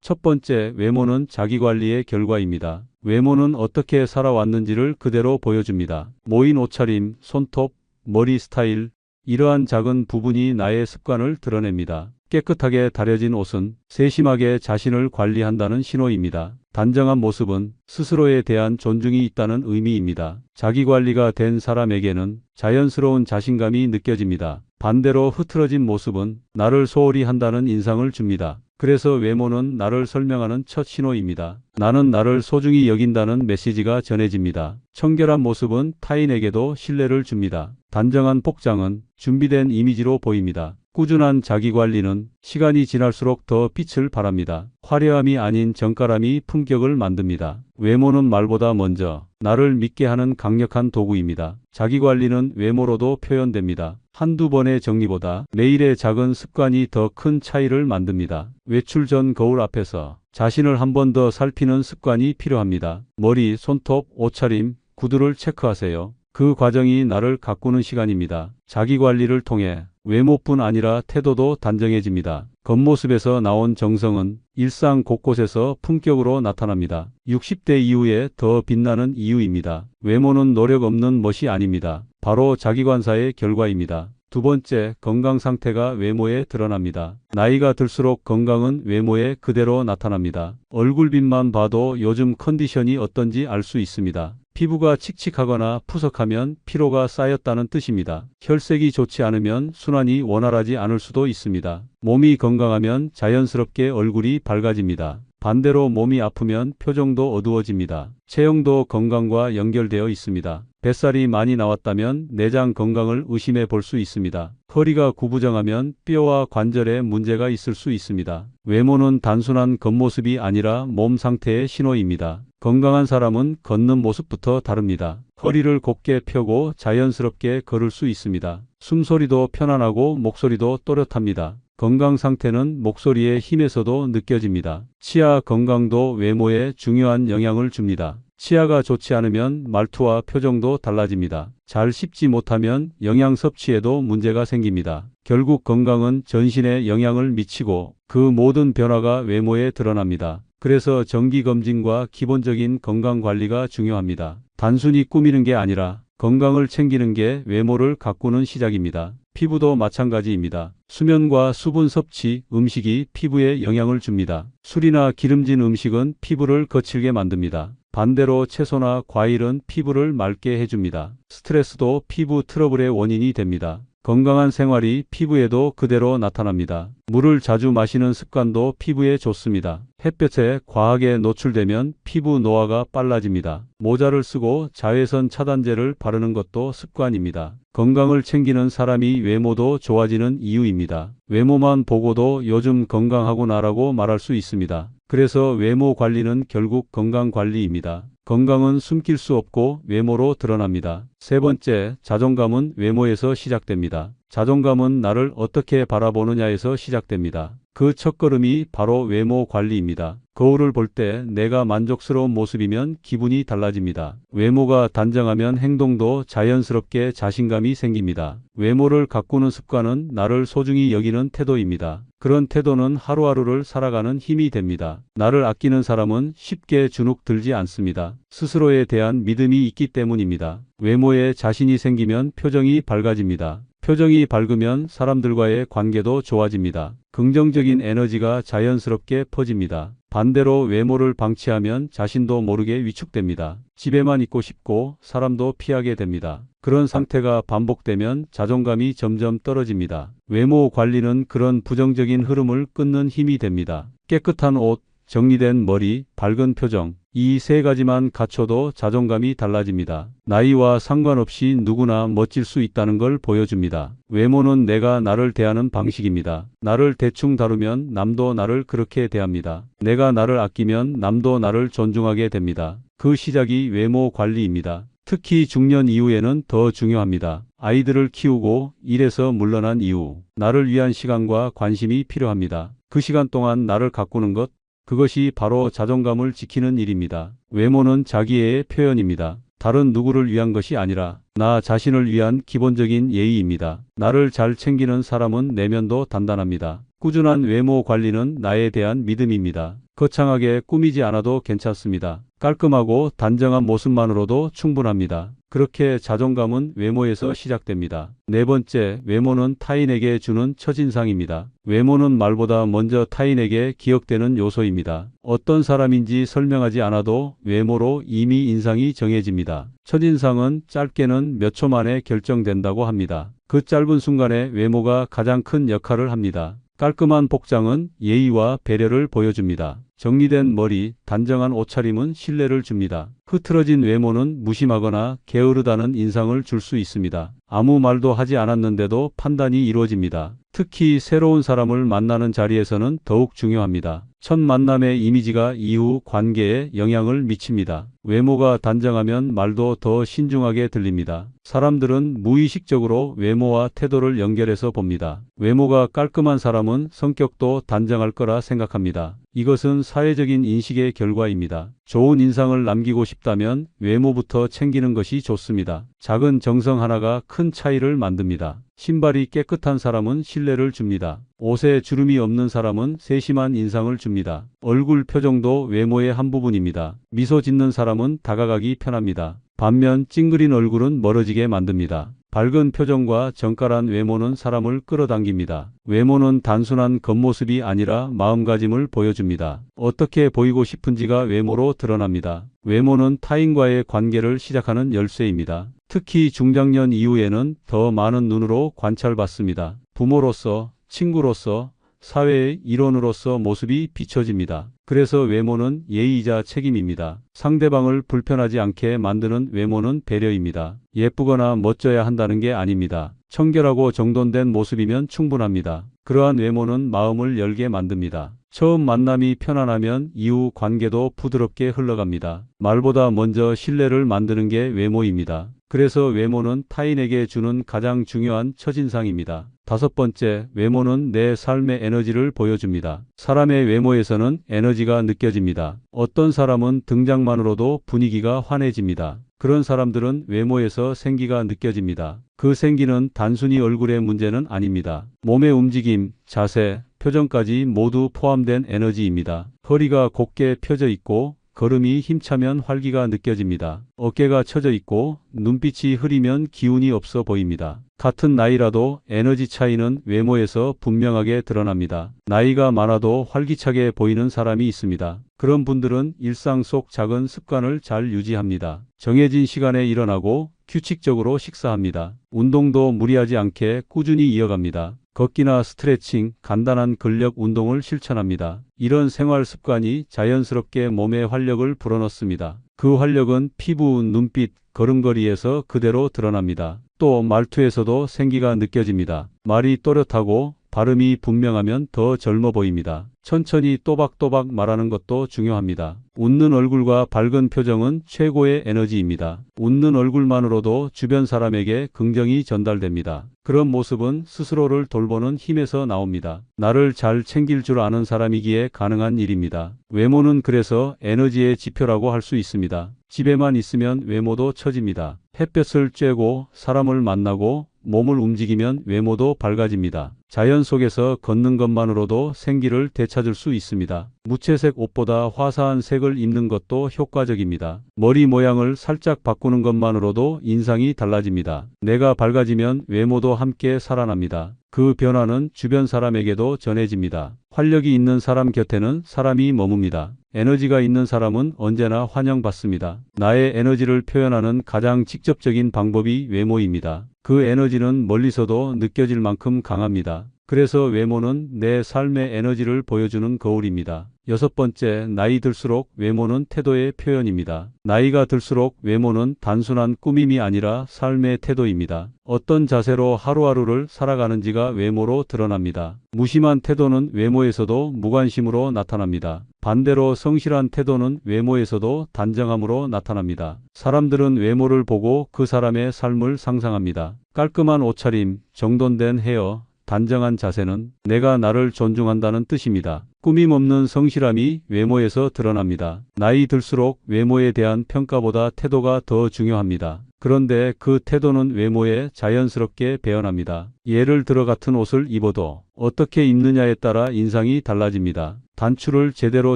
첫 번째, 외모는 자기관리의 결과입니다. 외모는 어떻게 살아왔는지를 그대로 보여줍니다. 모인 옷차림, 손톱, 머리 스타일, 이러한 작은 부분이 나의 습관을 드러냅니다. 깨끗하게 다려진 옷은 세심하게 자신을 관리한다는 신호입니다. 단정한 모습은 스스로에 대한 존중이 있다는 의미입니다. 자기관리가 된 사람에게는 자연스러운 자신감이 느껴집니다. 반대로 흐트러진 모습은 나를 소홀히 한다는 인상을 줍니다. 그래서 외모는 나를 설명하는 첫 신호입니다. 나는 나를 소중히 여긴다는 메시지가 전해집니다. 청결한 모습은 타인에게도 신뢰를 줍니다. 단정한 복장은 준비된 이미지로 보입니다. 꾸준한 자기관리는 시간이 지날수록 더 빛을 발합니다. 화려함이 아닌 정갈함이 품격을 만듭니다. 외모는 말보다 먼저 나를 믿게 하는 강력한 도구입니다. 자기관리는 외모로도 표현됩니다. 한두 번의 정리보다 매일의 작은 습관이 더 큰 차이를 만듭니다. 외출 전 거울 앞에서 자신을 한 번 더 살피는 습관이 필요합니다. 머리, 손톱, 옷차림, 구두를 체크하세요. 그 과정이 나를 가꾸는 시간입니다. 자기관리를 통해 외모뿐 아니라 태도도 단정해집니다. 겉모습에서 나온 정성은 일상 곳곳에서 품격으로 나타납니다. 60대 이후에 더 빛나는 이유입니다. 외모는 노력 없는 멋이 아닙니다. 바로 자기관사의 결과입니다. 두 번째, 건강 상태가 외모에 드러납니다. 나이가 들수록 건강은 외모에 그대로 나타납니다. 얼굴빛만 봐도 요즘 컨디션이 어떤지 알 수 있습니다. 피부가 칙칙하거나 푸석하면 피로가 쌓였다는 뜻입니다. 혈색이 좋지 않으면 순환이 원활하지 않을 수도 있습니다. 몸이 건강하면 자연스럽게 얼굴이 밝아집니다. 반대로 몸이 아프면 표정도 어두워집니다. 체형도 건강과 연결되어 있습니다. 뱃살이 많이 나왔다면 내장 건강을 의심해 볼 수 있습니다. 허리가 구부정하면 뼈와 관절에 문제가 있을 수 있습니다. 외모는 단순한 겉모습이 아니라 몸 상태의 신호입니다. 건강한 사람은 걷는 모습부터 다릅니다. 허리를 곧게 펴고 자연스럽게 걸을 수 있습니다. 숨소리도 편안하고 목소리도 또렷합니다. 건강 상태는 목소리의 힘에서도 느껴집니다. 치아 건강도 외모에 중요한 영향을 줍니다. 치아가 좋지 않으면 말투와 표정도 달라집니다. 잘 씹지 못하면 영양 섭취에도 문제가 생깁니다. 결국 건강은 전신에 영향을 미치고 그 모든 변화가 외모에 드러납니다. 그래서 정기검진과 기본적인 건강관리가 중요합니다. 단순히 꾸미는 게 아니라 건강을 챙기는 게 외모를 가꾸는 시작입니다. 피부도 마찬가지입니다. 수면과 수분 섭취, 음식이 피부에 영향을 줍니다. 술이나 기름진 음식은 피부를 거칠게 만듭니다. 반대로 채소나 과일은 피부를 맑게 해줍니다. 스트레스도 피부 트러블의 원인이 됩니다. 건강한 생활이 피부에도 그대로 나타납니다. 물을 자주 마시는 습관도 피부에 좋습니다. 햇볕에 과하게 노출되면 피부 노화가 빨라집니다. 모자를 쓰고 자외선 차단제를 바르는 것도 습관입니다. 건강을 챙기는 사람이 외모도 좋아지는 이유입니다. 외모만 보고도 요즘 건강하구나라고 말할 수 있습니다. 그래서 외모 관리는 결국 건강 관리입니다. 건강은 숨길 수 없고 외모로 드러납니다. 세 번째, 자존감은 외모에서 시작됩니다. 자존감은 나를 어떻게 바라보느냐에서 시작됩니다. 그 첫걸음이 바로 외모 관리입니다. 거울을 볼 때 내가 만족스러운 모습이면 기분이 달라집니다. 외모가 단정하면 행동도 자연스럽게 자신감이 생깁니다. 외모를 가꾸는 습관은 나를 소중히 여기는 태도입니다. 그런 태도는 하루하루를 살아가는 힘이 됩니다. 나를 아끼는 사람은 쉽게 주눅 들지 않습니다. 스스로에 대한 믿음이 있기 때문입니다. 외모에 자신이 생기면 표정이 밝아집니다. 표정이 밝으면 사람들과의 관계도 좋아집니다. 긍정적인 에너지가 자연스럽게 퍼집니다. 반대로 외모를 방치하면 자신도 모르게 위축됩니다. 집에만 있고 싶고 사람도 피하게 됩니다. 그런 상태가 반복되면 자존감이 점점 떨어집니다. 외모 관리는 그런 부정적인 흐름을 끊는 힘이 됩니다. 깨끗한 옷, 정리된 머리, 밝은 표정, 이 세 가지만 갖춰도 자존감이 달라집니다. 나이와 상관없이 누구나 멋질 수 있다는 걸 보여줍니다. 외모는 내가 나를 대하는 방식입니다. 나를 대충 다루면 남도 나를 그렇게 대합니다. 내가 나를 아끼면 남도 나를 존중하게 됩니다. 그 시작이 외모 관리입니다. 특히 중년 이후에는 더 중요합니다. 아이들을 키우고 일에서 물러난 이후 나를 위한 시간과 관심이 필요합니다. 그 시간 동안 나를 가꾸는 것, 그것이 바로 자존감을 지키는 일입니다. 외모는 자기애의 표현입니다. 다른 누구를 위한 것이 아니라 나 자신을 위한 기본적인 예의입니다. 나를 잘 챙기는 사람은 내면도 단단합니다. 꾸준한 외모 관리는 나에 대한 믿음입니다. 거창하게 꾸미지 않아도 괜찮습니다. 깔끔하고 단정한 모습만으로도 충분합니다. 그렇게 자존감은 외모에서 시작됩니다. 네 번째, 외모는 타인에게 주는 첫인상입니다. 외모는 말보다 먼저 타인에게 기억되는 요소입니다. 어떤 사람인지 설명하지 않아도 외모로 이미 인상이 정해집니다. 첫인상은 짧게는 몇 초 만에 결정된다고 합니다. 그 짧은 순간에 외모가 가장 큰 역할을 합니다. 깔끔한 복장은 예의와 배려를 보여줍니다. 정리된 머리, 단정한 옷차림은 신뢰를 줍니다. 흐트러진 외모는 무심하거나 게으르다는 인상을 줄 수 있습니다. 아무 말도 하지 않았는데도 판단이 이루어집니다. 특히 새로운 사람을 만나는 자리에서는 더욱 중요합니다. 첫 만남의 이미지가 이후 관계에 영향을 미칩니다. 외모가 단정하면 말도 더 신중하게 들립니다. 사람들은 무의식적으로 외모와 태도를 연결해서 봅니다. 외모가 깔끔한 사람은 성격도 단정할 거라 생각합니다. 이것은 사회적인 인식의 결과입니다. 좋은 인상을 남기고 싶다면 외모부터 챙기는 것이 좋습니다. 작은 정성 하나가 큰 차이를 만듭니다. 신발이 깨끗한 사람은 신뢰를 줍니다. 옷에 주름이 없는 사람은 세심한 인상을 줍니다. 얼굴 표정도 외모의 한 부분입니다. 미소 짓는 사람은 다가가기 편합니다. 반면 찡그린 얼굴은 멀어지게 만듭니다. 밝은 표정과 정갈한 외모는 사람을 끌어당깁니다. 외모는 단순한 겉모습이 아니라 마음가짐을 보여줍니다. 어떻게 보이고 싶은지가 외모로 드러납니다. 외모는 타인과의 관계를 시작하는 열쇠입니다. 특히 중장년 이후에는 더 많은 눈으로 관찰받습니다. 부모로서, 친구로서, 사회의 일원으로서 모습이 비춰집니다. 그래서 외모는 예의이자 책임입니다. 상대방을 불편하지 않게 만드는 외모는 배려입니다. 예쁘거나 멋져야 한다는 게 아닙니다. 청결하고 정돈된 모습이면 충분합니다. 그러한 외모는 마음을 열게 만듭니다. 처음 만남이 편안하면 이후 관계도 부드럽게 흘러갑니다. 말보다 먼저 신뢰를 만드는 게 외모입니다. 그래서 외모는 타인에게 주는 가장 중요한 첫인상입니다. 다섯 번째, 외모는 내 삶의 에너지를 보여줍니다. 사람의 외모에서는 에너지가 느껴집니다. 어떤 사람은 등장만으로도 분위기가 환해집니다. 그런 사람들은 외모에서 생기가 느껴집니다. 그 생기는 단순히 얼굴의 문제는 아닙니다. 몸의 움직임, 자세, 표정까지 모두 포함된 에너지입니다. 허리가 곧게 펴져 있고 걸음이 힘차면 활기가 느껴집니다. 어깨가 처져 있고 눈빛이 흐리면 기운이 없어 보입니다. 같은 나이라도 에너지 차이는 외모에서 분명하게 드러납니다. 나이가 많아도 활기차게 보이는 사람이 있습니다. 그런 분들은 일상 속 작은 습관을 잘 유지합니다. 정해진 시간에 일어나고 규칙적으로 식사합니다. 운동도 무리하지 않게 꾸준히 이어갑니다. 걷기나 스트레칭, 간단한 근력 운동을 실천합니다. 이런 생활 습관이 자연스럽게 몸에 활력을 불어넣습니다. 그 활력은 피부, 눈빛, 걸음걸이에서 그대로 드러납니다. 또 말투에서도 생기가 느껴집니다. 말이 또렷하고 발음이 분명하면 더 젊어 보입니다. 천천히 또박또박 말하는 것도 중요합니다. 웃는 얼굴과 밝은 표정은 최고의 에너지입니다. 웃는 얼굴만으로도 주변 사람에게 긍정이 전달됩니다. 그런 모습은 스스로를 돌보는 힘에서 나옵니다. 나를 잘 챙길 줄 아는 사람이기에 가능한 일입니다. 외모는 그래서 에너지의 지표라고 할 수 있습니다. 집에만 있으면 외모도 처집니다. 햇볕을 쬐고 사람을 만나고 몸을 움직이면 외모도 밝아집니다. 자연 속에서 걷는 것만으로도 생기를 되찾을 수 있습니다. 무채색 옷보다 화사한 색을 입는 것도 효과적입니다. 머리 모양을 살짝 바꾸는 것만으로도 인상이 달라집니다. 내가 밝아지면 외모도 함께 살아납니다. 그 변화는 주변 사람에게도 전해집니다. 활력이 있는 사람 곁에는 사람이 머뭅니다. 에너지가 있는 사람은 언제나 환영받습니다. 나의 에너지를 표현하는 가장 직접적인 방법이 외모입니다. 그 에너지는 멀리서도 느껴질 만큼 강합니다. 그래서 외모는 내 삶의 에너지를 보여주는 거울입니다. 여섯 번째, 나이 들수록 외모는 태도의 표현입니다. 나이가 들수록 외모는 단순한 꾸밈이 아니라 삶의 태도입니다. 어떤 자세로 하루하루를 살아가는지가 외모로 드러납니다. 무심한 태도는 외모에서도 무관심으로 나타납니다. 반대로 성실한 태도는 외모에서도 단정함으로 나타납니다. 사람들은 외모를 보고 그 사람의 삶을 상상합니다. 깔끔한 옷차림, 정돈된 헤어, 단정한 자세는 내가 나를 존중한다는 뜻입니다. 꾸밈 없는 성실함이 외모에서 드러납니다. 나이 들수록 외모에 대한 평가보다 태도가 더 중요합니다. 그런데 그 태도는 외모에 자연스럽게 배어납니다. 예를 들어 같은 옷을 입어도 어떻게 입느냐에 따라 인상이 달라집니다. 단추를 제대로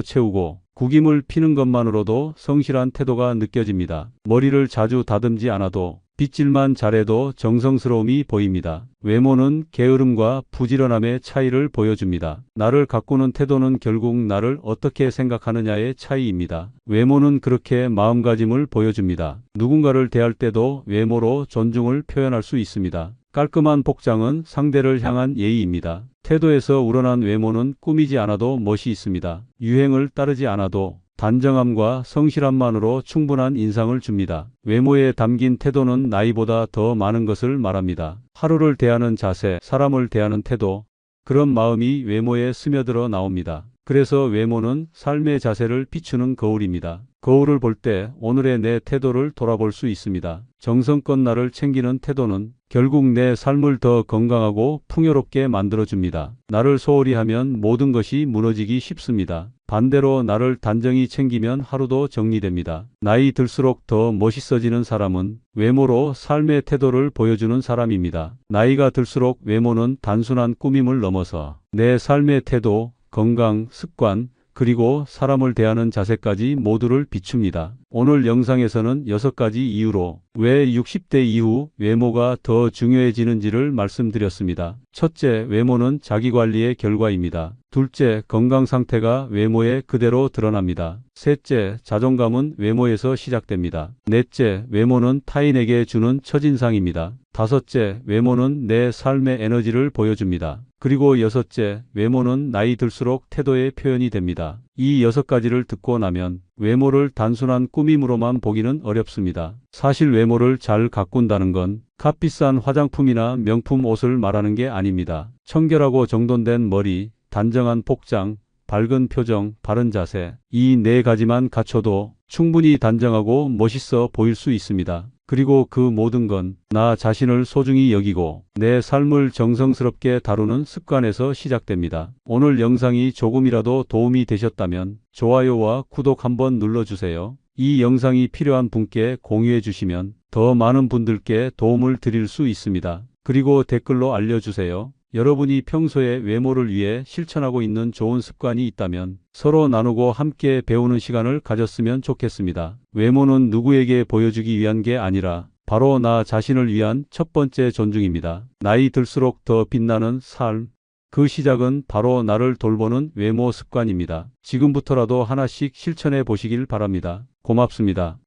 채우고 구김을 피는 것만으로도 성실한 태도가 느껴집니다. 머리를 자주 다듬지 않아도 빗질만 잘해도 정성스러움이 보입니다. 외모는 게으름과 부지런함의 차이를 보여줍니다. 나를 가꾸는 태도는 결국 나를 어떻게 생각하느냐의 차이입니다. 외모는 그렇게 마음가짐을 보여줍니다. 누군가를 대할 때도 외모로 존중을 표현할 수 있습니다. 깔끔한 복장은 상대를 향한 예의입니다. 태도에서 우러난 외모는 꾸미지 않아도 멋이 있습니다. 유행을 따르지 않아도 단정함과 성실함만으로 충분한 인상을 줍니다. 외모에 담긴 태도는 나이보다 더 많은 것을 말합니다. 하루를 대하는 자세, 사람을 대하는 태도, 그런 마음이 외모에 스며들어 나옵니다. 그래서 외모는 삶의 자세를 비추는 거울입니다. 거울을 볼 때 오늘의 내 태도를 돌아볼 수 있습니다. 정성껏 나를 챙기는 태도는 결국 내 삶을 더 건강하고 풍요롭게 만들어줍니다. 나를 소홀히 하면 모든 것이 무너지기 쉽습니다. 반대로 나를 단정히 챙기면 하루도 정리됩니다. 나이 들수록 더 멋있어지는 사람은 외모로 삶의 태도를 보여주는 사람입니다. 나이가 들수록 외모는 단순한 꾸밈을 넘어서 내 삶의 태도, 건강, 습관, 그리고 사람을 대하는 자세까지 모두를 비춥니다. 오늘 영상에서는 6가지 이유로 왜 60대 이후 외모가 더 중요해지는지를 말씀드렸습니다. 첫째, 외모는 자기관리의 결과입니다. 둘째, 건강 상태가 외모에 그대로 드러납니다. 셋째, 자존감은 외모에서 시작됩니다. 넷째, 외모는 타인에게 주는 첫인상입니다. 다섯째, 외모는 내 삶의 에너지를 보여줍니다. 그리고 여섯째, 외모는 나이 들수록 태도의 표현이 됩니다. 이 6가지를 듣고 나면 외모를 단순한 꾸밈으로만 보기는 어렵습니다. 사실 외모를 잘 가꾼다는 건 값비싼 화장품이나 명품 옷을 말하는 게 아닙니다. 청결하고 정돈된 머리, 단정한 복장, 밝은 표정, 바른 자세, 이 4가지만 갖춰도 충분히 단정하고 멋있어 보일 수 있습니다. 그리고 그 모든 건 나 자신을 소중히 여기고 내 삶을 정성스럽게 다루는 습관에서 시작됩니다. 오늘 영상이 조금이라도 도움이 되셨다면 좋아요와 구독 한번 눌러주세요. 이 영상이 필요한 분께 공유해 주시면 더 많은 분들께 도움을 드릴 수 있습니다. 그리고 댓글로 알려주세요. 여러분이 평소에 외모를 위해 실천하고 있는 좋은 습관이 있다면 서로 나누고 함께 배우는 시간을 가졌으면 좋겠습니다. 외모는 누구에게 보여주기 위한 게 아니라 바로 나 자신을 위한 첫 번째 존중입니다. 나이 들수록 더 빛나는 삶, 그 시작은 바로 나를 돌보는 외모 습관입니다. 지금부터라도 하나씩 실천해 보시길 바랍니다. 고맙습니다.